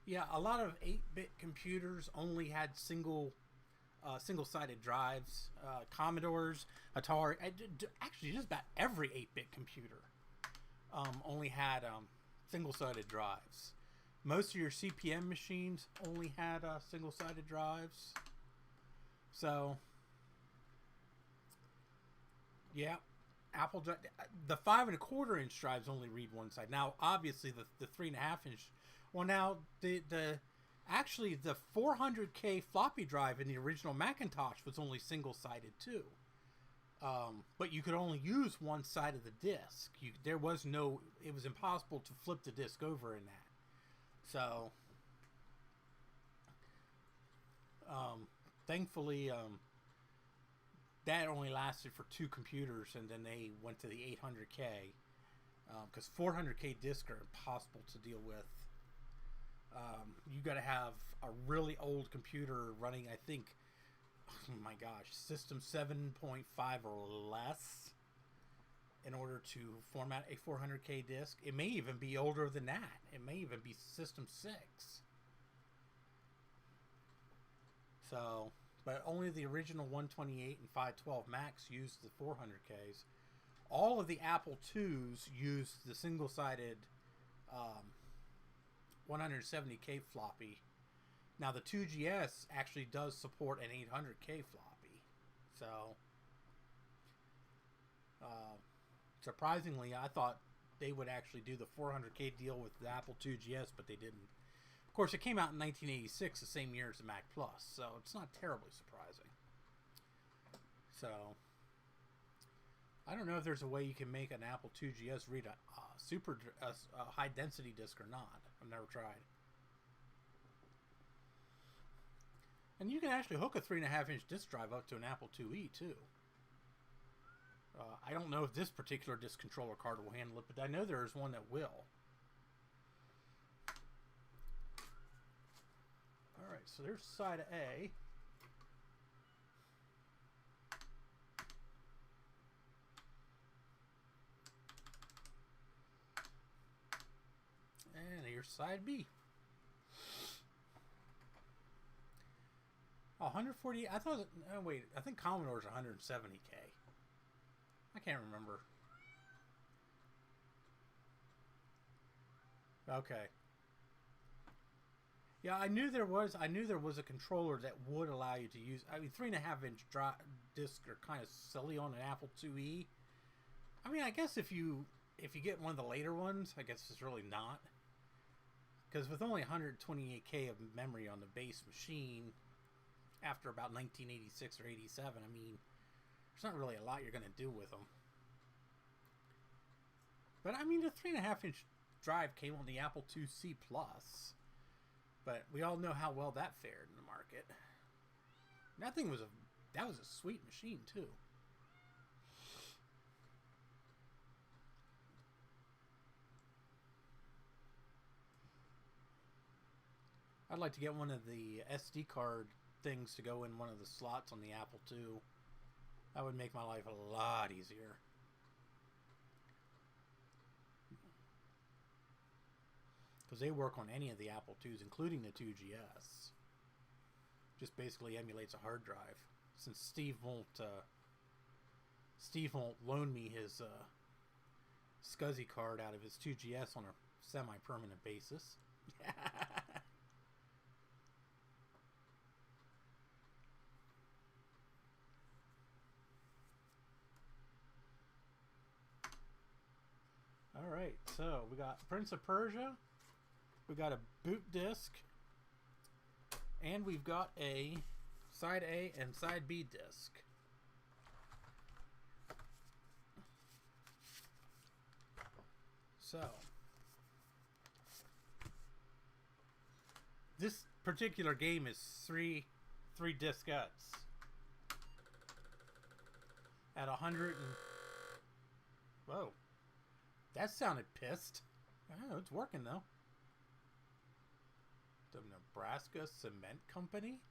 Yeah, a lot of 8-bit computers only had single-sided drives. Commodores, Atari, actually just about every 8-bit computer only had single-sided drives. Most of your CPM machines only had single-sided drives. So, yeah, Apple the 5.25-inch drives only read one side. Now, obviously, the 3.5-inch. Well, now actually the 400K floppy drive in the original Macintosh was only single-sided too. But you could only use one side of the disk. It was impossible to flip the disk over in that. So, thankfully, that only lasted for 2 computers, and then they went to the 800K because 400K disks are impossible to deal with. You got to have a really old computer running, I think, oh my gosh, System 7.5 or less in order to format a 400K disk. It may even be older than that. It may even be System 6. So, but only the original 128 and 512 Macs used the 400Ks. All of the Apple IIs used the single-sided 170K floppy. Now the 2GS actually does support an 800K floppy. So, surprisingly, I thought they would actually do the 400K deal with the Apple 2GS, but they didn't. Of course, it came out in 1986, the same year as the Mac Plus, so it's not terribly surprising. So, I don't know if there's a way you can make an Apple 2GS read a high density disk or not. I've never tried. And you can actually hook a 3.5-inch disk drive up to an Apple IIe too. I don't know if this particular disk controller card will handle it, but I know there is one that will. Alright, so there's side A. And here's side B. Oh, 140. I thought. Oh, wait. I think Commodore's 170K. I can't remember. Okay. Yeah, I knew there was. I knew there was a controller that would allow you to use. I mean, 3.5-inch discs are kind of silly on an Apple IIe. I mean, I guess if you get one of the later ones, I guess it's really not. Because with only 128K of memory on the base machine, after about 1986 or 87, I mean, there's not really a lot you're going to do with them. But I mean, the 3.5-inch drive came on the Apple IIc Plus. But we all know how well that fared in the market. That thing was a sweet machine too. I'd like to get one of the SD card things to go in one of the slots on the Apple II. That would make my life a lot easier. Because they work on any of the Apple IIs, including the 2GS. Just basically emulates a hard drive. Since Steve won't loan me his SCSI card out of his 2GS on a semi-permanent basis. All right, so we got Prince of Persia. We got a boot disc, and we've got a side A and side B disc. So, this particular game is three diskettes at 100 and... Whoa, that sounded pissed. I know, it's working though. The Nebraska Cement Company?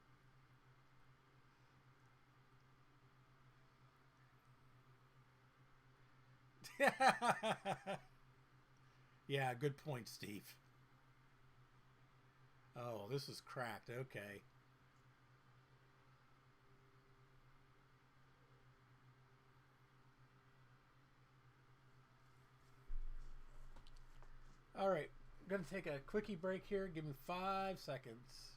Yeah, good point, Steve. Oh, this is cracked. Okay. All right. I'm going to take a quickie break here. Give me 5 seconds.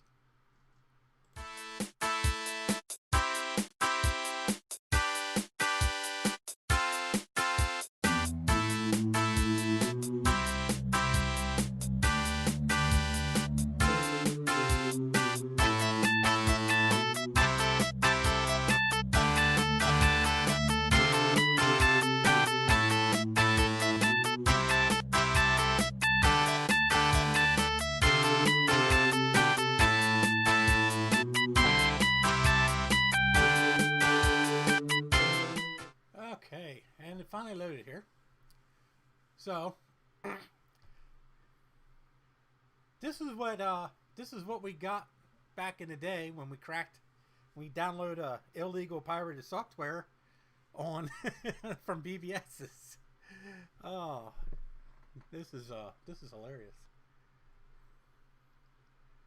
Okay, and it finally loaded here. So this is what we got back in the day when we download illegal pirated software on from BBS's. Oh, this is hilarious.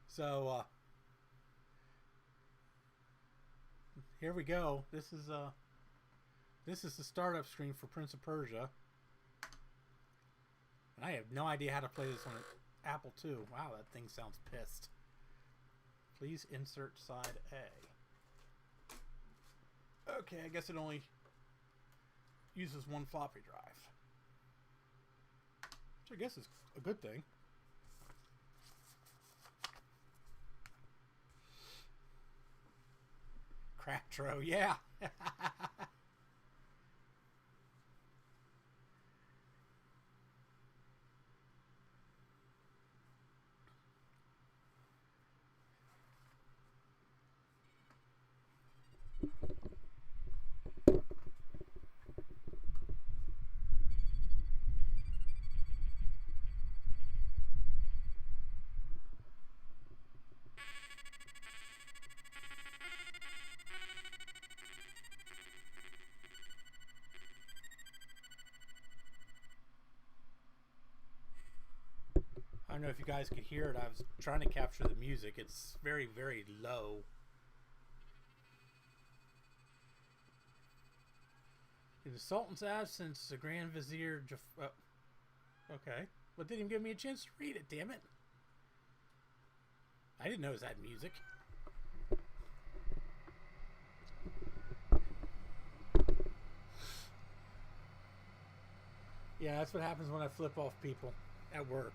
So here we go. This is the startup screen for Prince of Persia. And I have no idea how to play this on an Apple II. Wow, that thing sounds pissed. Please insert side A. Okay, I guess it only uses one floppy drive. Which I guess is a good thing. Craptro, yeah. I don't know if you guys could hear it. I was trying to capture the music. It's very, very low. In the Sultan's absence, the Grand Vizier... okay. Well, didn't even give me a chance to read it, damn it. I didn't know it was that music. Yeah, that's what happens when I flip off people at work.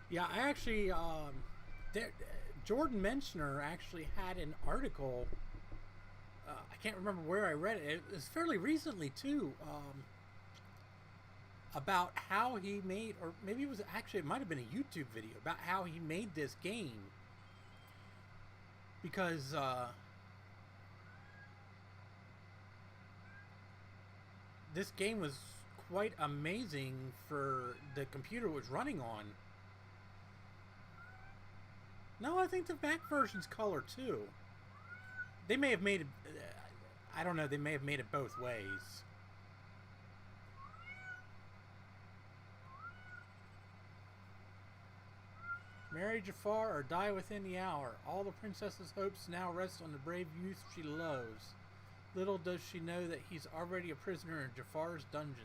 Yeah, I actually, there, Jordan Menschner actually had an article. I can't remember where I read it. It was fairly recently too, about how he made, or maybe it was actually, it might have been a YouTube video about how he made this game. Because this game was quite amazing for the computer it was running on. No, I think the Mac version's color too. They may have made it. I don't know. They may have made it both ways. Marry Jafar or die within the hour. All the princess's hopes now rest on the brave youth she loves. Little does she know that he's already a prisoner in Jafar's dungeons.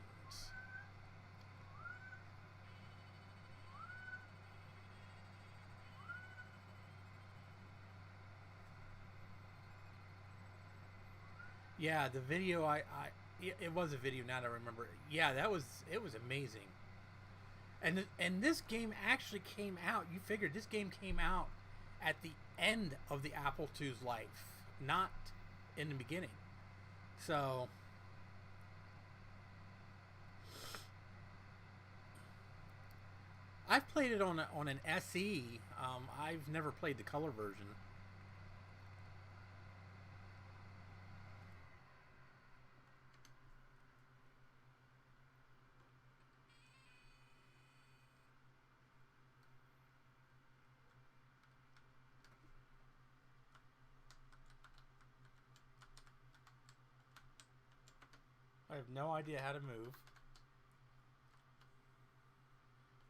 Yeah, the video it was a video now that I remember. Yeah, it was amazing. And this game actually came out. You figured this game came out at the end of the Apple II's life, not in the beginning. So I've played it on an SE. I've never played the color version. I have no idea how to move.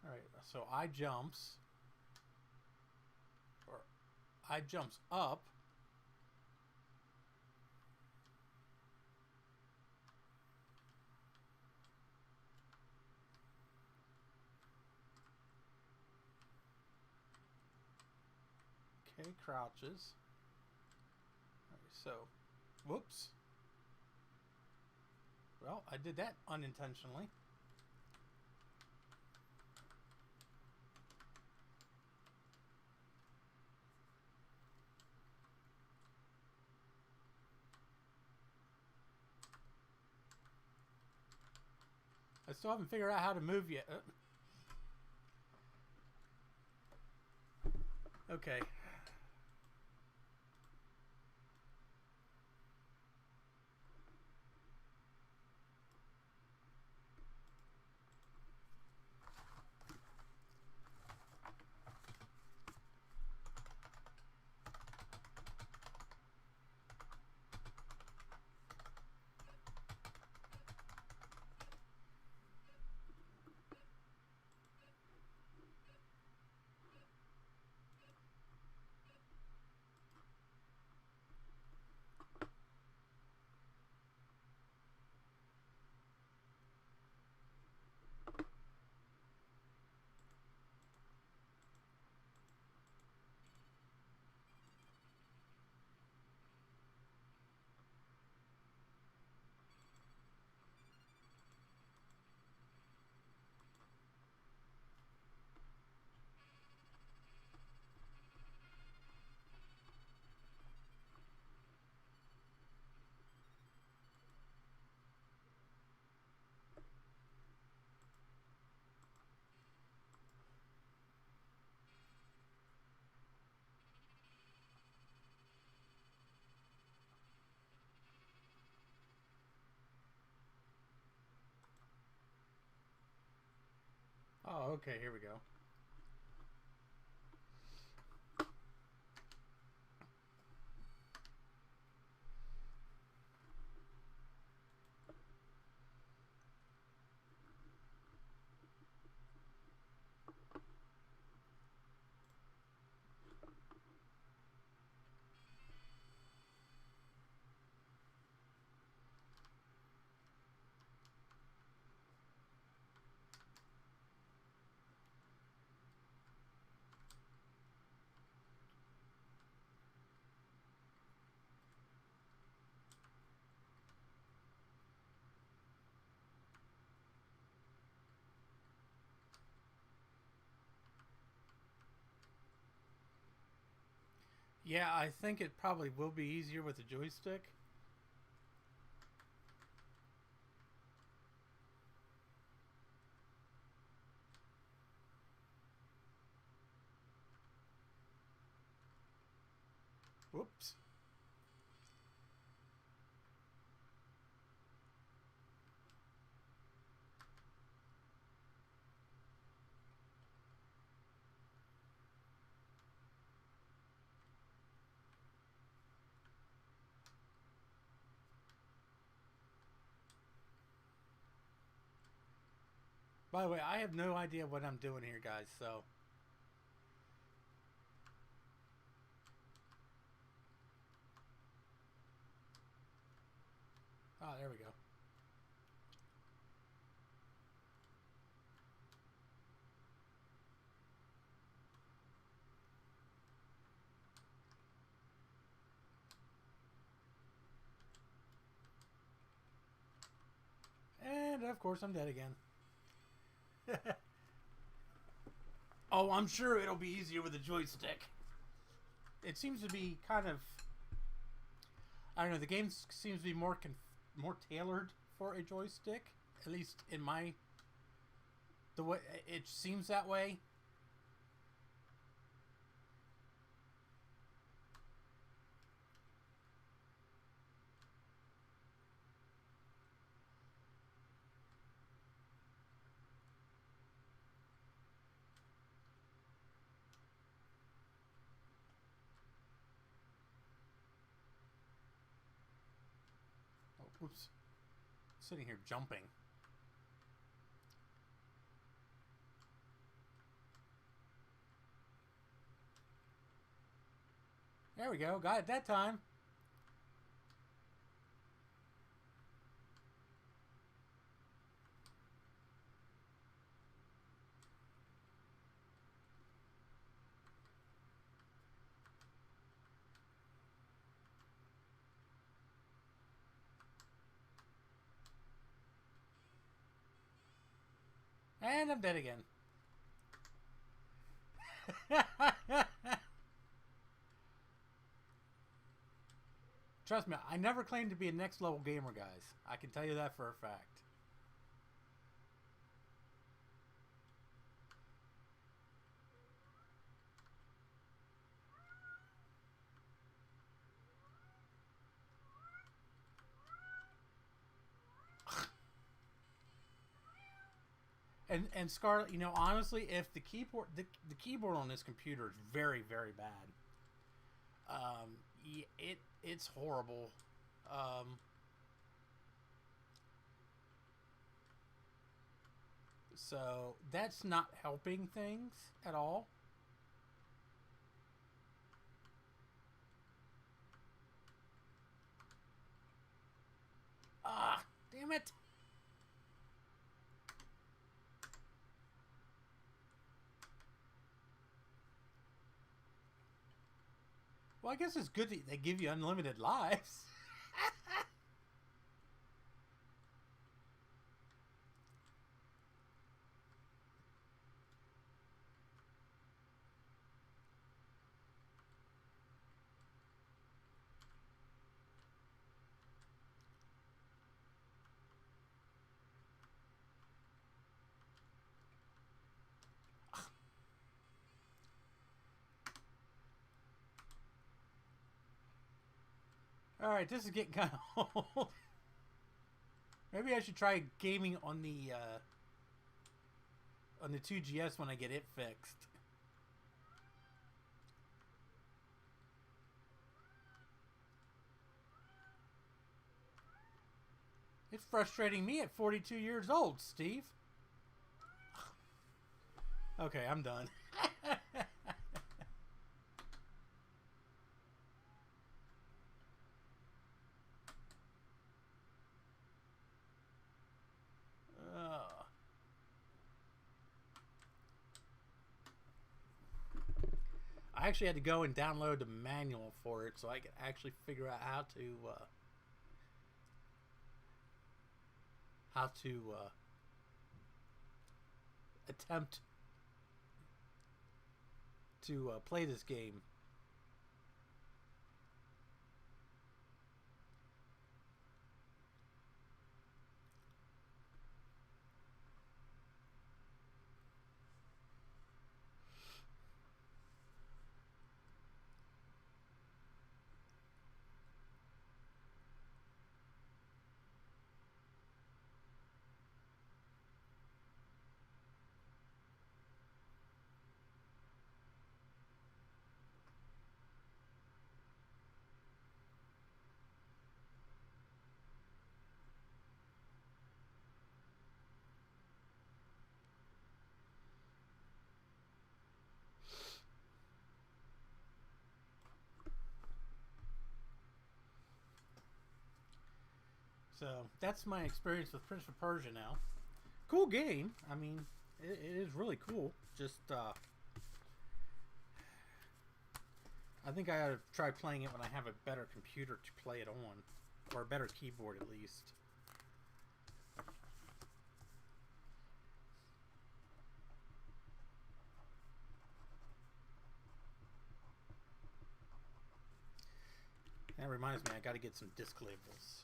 Alright, so I jumps. Or I jumps up. Okay, crouches. Alright, so, whoops. Well, I did that unintentionally. I still haven't figured out how to move yet. Okay. Oh, okay, here we go. Yeah, I think it probably will be easier with the joystick. Whoops. By the way, I have no idea what I'm doing here, guys, so... Ah, there we go. And, of course, I'm dead again. Oh, I'm sure it'll be easier with a joystick. It seems to be kind of... I don't know, the game seems to be more tailored for a joystick. At least in my... The way it seems that way. Oh, oops. Sitting here jumping. There we go. Got it that time. And I'm dead again. Trust me, I never claimed to be a next level gamer, guys. I can tell you that for a fact. And Scarlett, you know, honestly, if the keyboard on this computer is very, very bad. It's horrible. So that's not helping things at all. Ah, damn it. Well, I guess it's good that they give you unlimited lives. Alright, this is getting kind of old. Maybe I should try gaming on the 2GS when I get it fixed. It's frustrating me at 42 years old, Steve. Okay, I'm done. I actually had to go and download the manual for it so I could actually figure out how to attempt to play this game. So that's my experience with Prince of Persia now. Cool game. I mean, it is really cool. Just, I think I ought to try playing it when I have a better computer to play it on. Or a better keyboard, at least. That reminds me, I got to get some disc labels.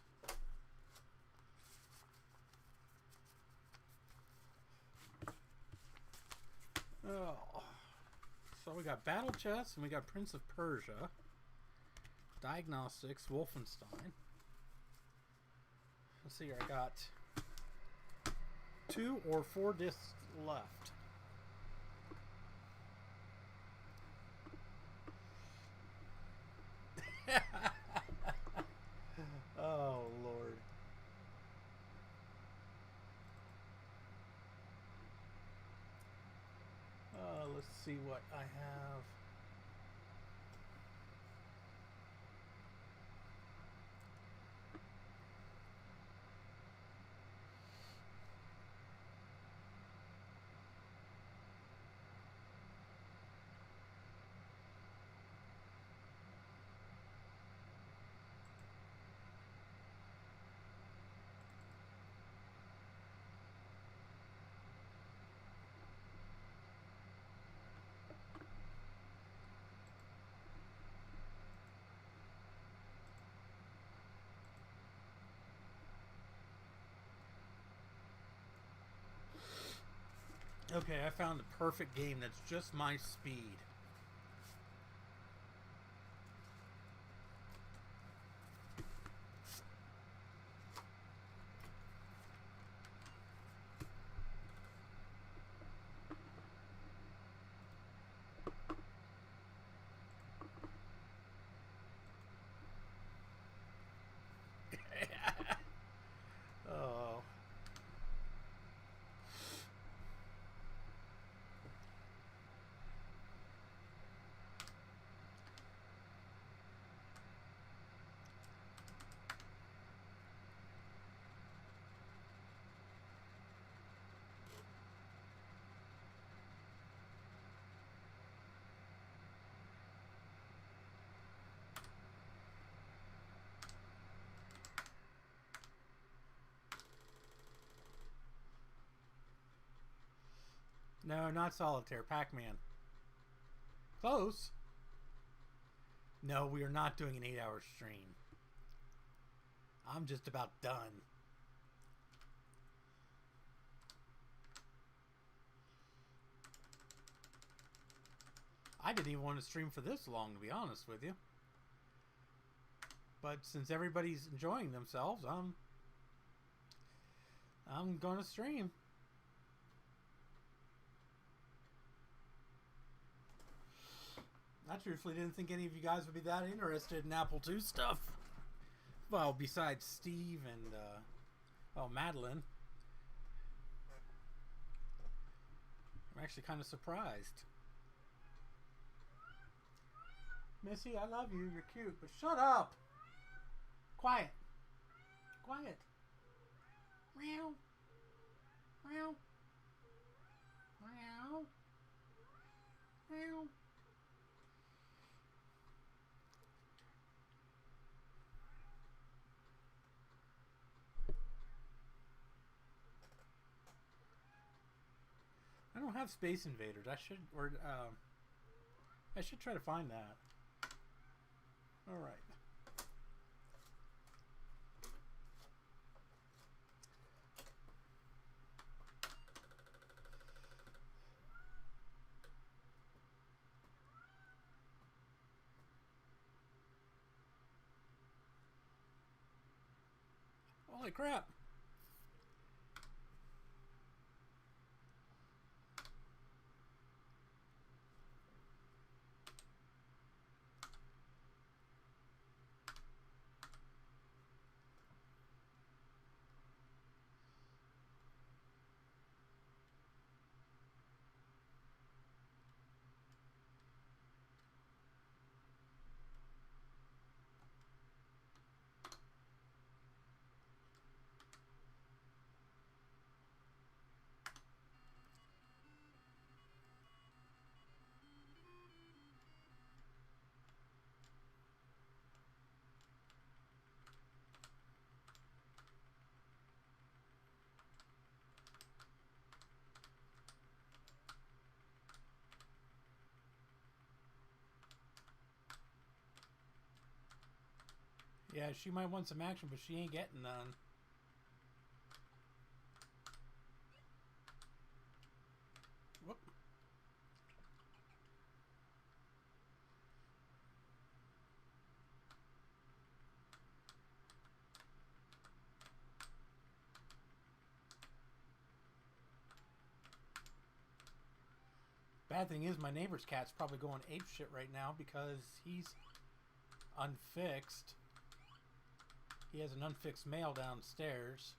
Oh. So we got Battle Chess and we got Prince of Persia. Diagnostics, Wolfenstein. Let's see here, I got 2 or 4 discs left. Oh, Lord. Let's see what I have. Okay, I found the perfect game that's just my speed. Oh. No, not Solitaire. Pac-Man. Close. No, we are not doing an 8-hour stream. I'm just about done. I didn't even want to stream for this long, to be honest with you. But since everybody's enjoying themselves, I'm going to stream. I truthfully didn't think any of you guys would be that interested in Apple II stuff. Well, besides Steve and, Madeline. I'm actually kind of surprised. Missy, I love you. You're cute. But shut up. Quiet. Quiet. Meow. Meow. Meow. Meow. I don't have Space Invaders. I should try to find that. All right. Holy crap. Yeah, she might want some action, but she ain't getting none. Whoop. Bad thing is, my neighbor's cat's probably going apeshit right now because he's unfixed. He has an unfixed male downstairs.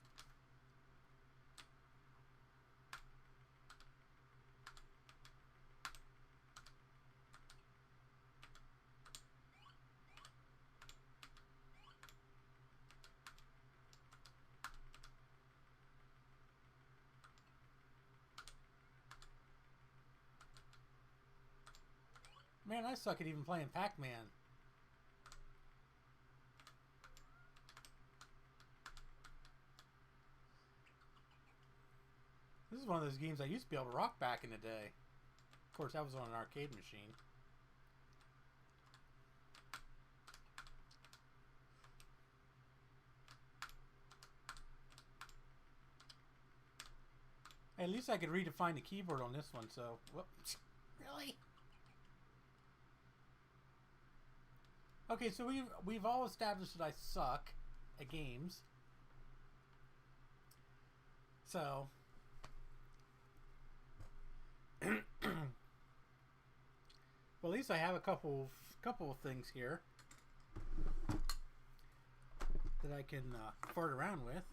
Man, I suck at even playing Pac-Man. This is one of those games I used to be able to rock back in the day. Of course, that was on an arcade machine. Hey, at least I could redefine the keyboard on this one, so... Whoops. Really? Okay, so we've all established that I suck at games. So... Well, at least I have a couple of things here that I can fart around with.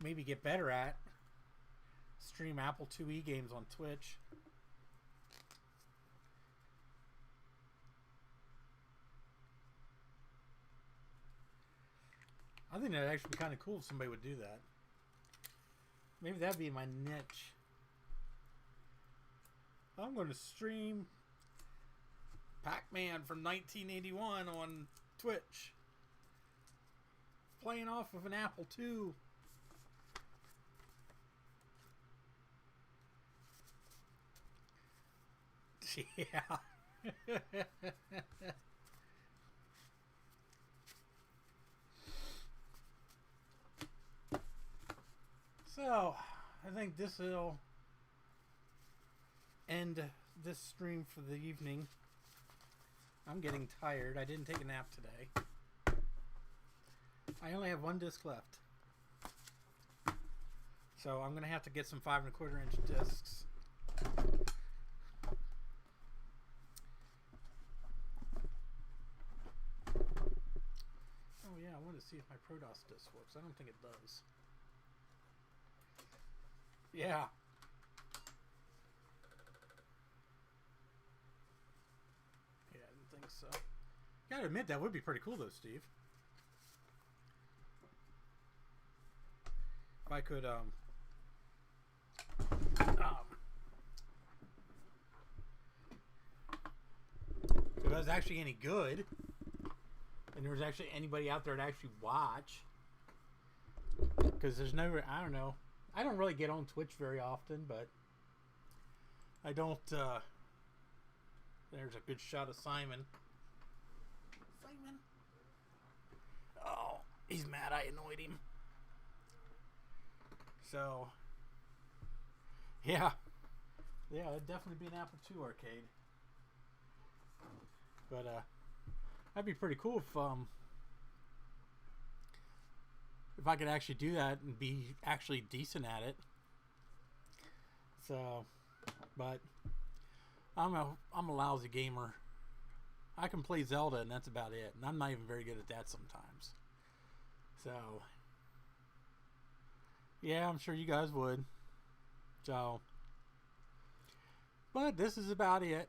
Maybe get better at. Stream Apple IIe games on Twitch. I think that'd actually be kind of cool if somebody would do that. Maybe that'd be my niche. I'm going to stream Pac-Man from 1981 on Twitch. Playing off of an Apple II. Yeah. So, I think this will end this stream for the evening. I'm getting tired. I didn't take a nap today. I only have one disc left. So I'm going to have to get some 5 1/4 inch discs. Oh yeah, I want to see if my ProDOS disc works. I don't think it does. Yeah. Yeah, I didn't think so. Gotta admit, that would be pretty cool though, Steve. If I could, if it was actually any good, and there was actually anybody out there to actually watch, because there's no, I don't know. I don't really get on Twitch very often, but I don't, there's a good shot of Simon. Simon? Oh, he's mad I annoyed him. So, yeah. Yeah, it'd definitely be an Apple II arcade. But, that'd be pretty cool if I could actually do that and be actually decent at it. So, but I'm a lousy gamer. I can play Zelda and that's about it. And I'm not even very good at that sometimes. So, yeah, I'm sure you guys would. So, but this is about it.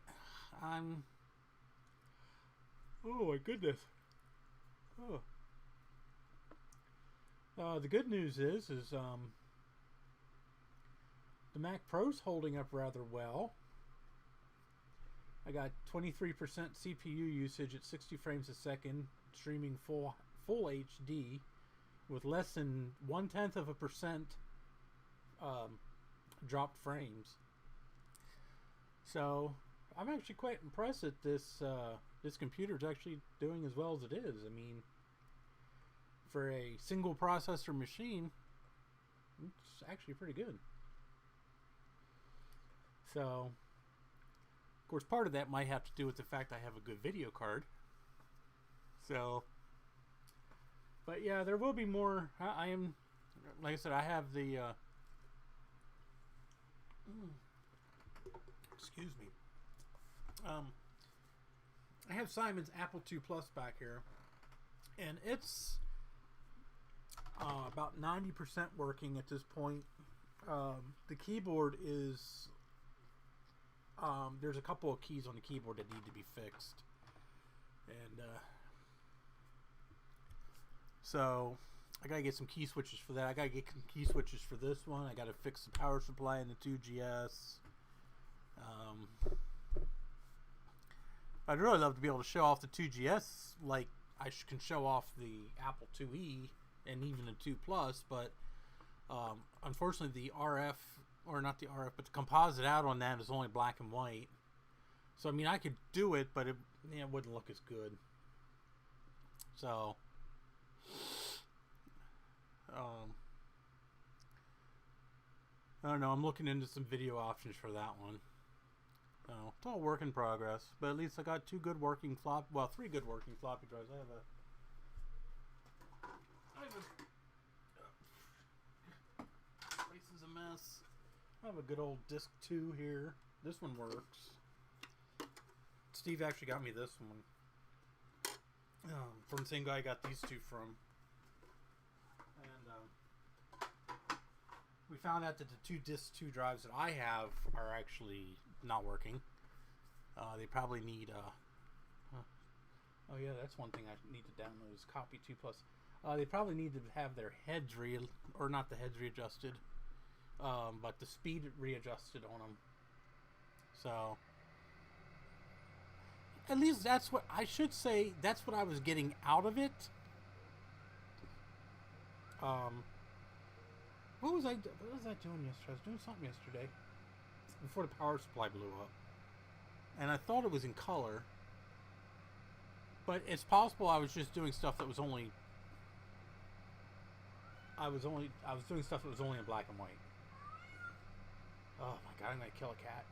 Oh my goodness. Oh. The good news is the Mac Pro's holding up rather well. I got 23% CPU usage at 60 frames a second, streaming full HD, with less than 1/10% dropped frames. So I'm actually quite impressed that this computer is actually doing as well as it is. I mean, for a single processor machine, it's actually pretty good. So, of course, part of that might have to do with the fact I have a good video card. So, but yeah, there will be more. I am, like I said, I have the. Excuse me. I have Simon's Apple II Plus back here, and it's about 90% working at this point. The keyboard is there's a couple of keys on the keyboard that need to be fixed, and so I gotta get some key switches for that. I gotta get some key switches for this one. I gotta fix the power supply in the 2GS. I'd really love to be able to show off the 2GS like I can show off the Apple IIe and even the 2 Plus, but unfortunately the RF, or not the RF, but the composite out on that is only black and white. So I mean, I could do it, but it wouldn't look as good. So I don't know. I'm looking into some video options for that one. It's all work in progress, but at least I got three good working floppy drives. I have place is a mess. I have a good old disc 2 here. This one works. Steve actually got me this one from the same guy I got these two from. And we found out that the two disc 2 drives that I have are actually not working. They probably need oh yeah, that's one thing I need to download is Copy 2 Plus. They probably need to have their heads or not the heads readjusted, but the speed readjusted on them. So at least that's what I should say. That's what I was getting out of it. What was I doing yesterday? I was doing something yesterday before the power supply blew up, and I thought it was in color, but it's possible I was just doing stuff that was only. I was doing stuff that was only in black and white. Oh my god! I'm gonna kill a cat.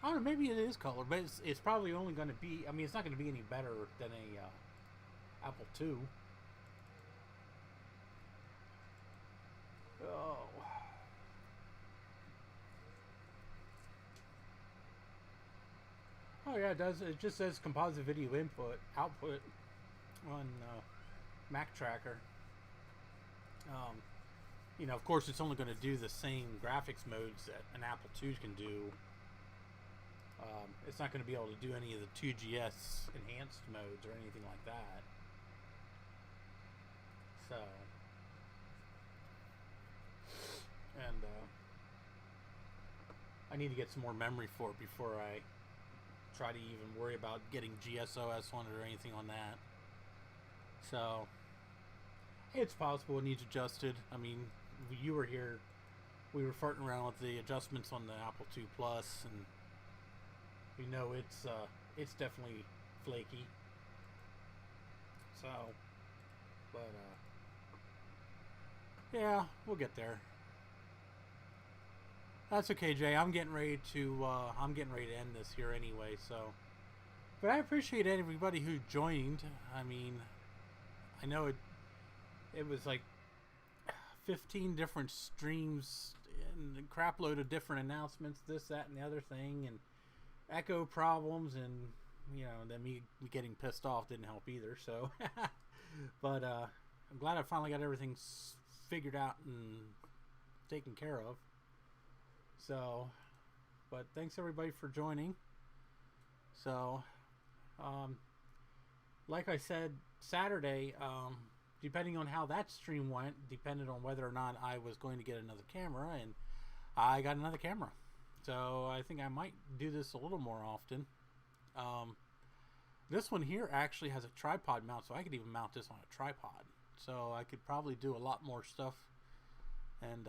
I don't know. Maybe it is color, but it's probably only going to be. I mean, it's not going to be any better than a Apple II. Oh. Oh yeah, it does. It just says composite video output on Mac Tracker. You know, of course, it's only going to do the same graphics modes that an Apple II can do. It's not going to be able to do any of the 2GS enhanced modes or anything like that. So, and I need to get some more memory for it before I try to even worry about getting GSOS on it or anything on that. So, it's possible it needs adjusted. I mean, you were here, we were farting around with the adjustments on the Apple II Plus, and we know it's definitely flaky. So, but yeah, we'll get there. That's okay, Jay. I'm getting ready to end this here anyway. So, but I appreciate everybody who joined. I mean, I know it was like 15 different streams and a crap load of different announcements, this, that, and the other thing, and echo problems, and you know, then me getting pissed off didn't help either. So, but I'm glad I finally got everything figured out and taken care of. So, but thanks everybody for joining. So, like I said, Saturday, depending on how that stream went, depended on whether or not I was going to get another camera, and I got another camera. So I think I might do this a little more often. This one here actually has a tripod mount, so I could even mount this on a tripod so I could probably do a lot more stuff. And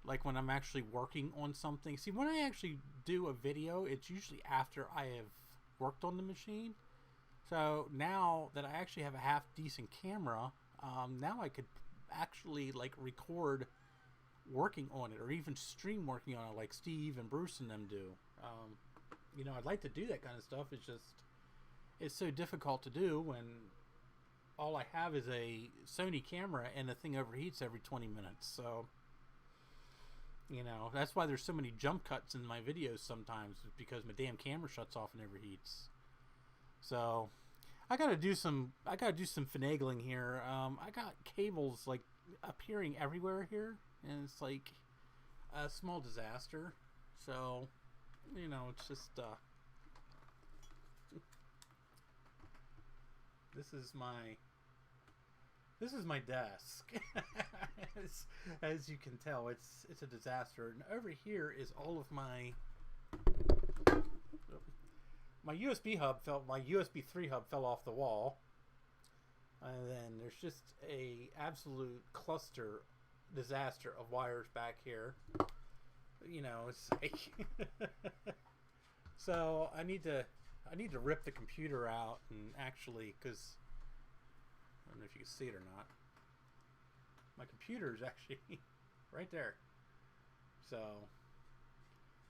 like when I'm actually working on something. See, when I actually do a video, it's usually after I have worked on the machine. So now that I actually have a half decent camera, now I could actually like record working on it, or even stream working on it, like Steve and Bruce and them do. You know, I'd like to do that kind of stuff. It's just, it's so difficult to do when all I have is a Sony camera and the thing overheats every 20 minutes. So, you know, that's why there's so many jump cuts in my videos sometimes, because my damn camera shuts off and overheats. So I gotta do some finagling here. I got cables like appearing everywhere here, and it's like a small disaster. So, you know, it's just this is my desk. as you can tell, it's a disaster. And over here is all of my USB hub my USB 3 hub fell off the wall. And then there's just a absolute disaster of wires back here. You know, it's like so I need to rip the computer out and actually, because I don't know if you can see it or not, my computer is actually right there. So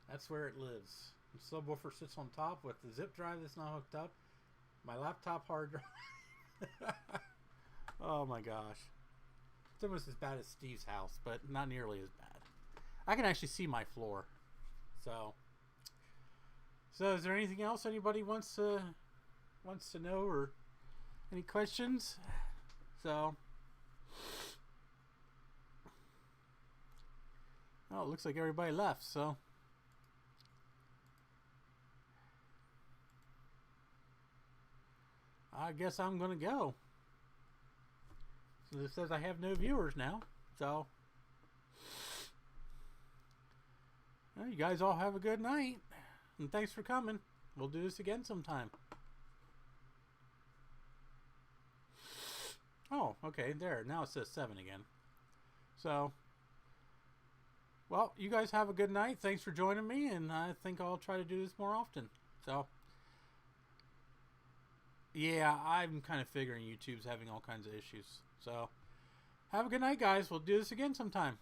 that's where it lives. The subwoofer sits on top with the zip drive that's not hooked up. My laptop hard drive. Oh my gosh. It's almost as bad as Steve's house, but not nearly as bad. I can actually see my floor. So is there anything else anybody wants to know, or any questions? So, oh, it looks like everybody left, so I guess I'm gonna go. So it says I have no viewers now, so well, you guys all have a good night, and thanks for coming. We'll do this again sometime. Oh, okay, there. Now it says 7 again. So, well, you guys have a good night. Thanks for joining me, and I think I'll try to do this more often. So, yeah, I'm kind of figuring YouTube's having all kinds of issues. So, have a good night, guys. We'll do this again sometime.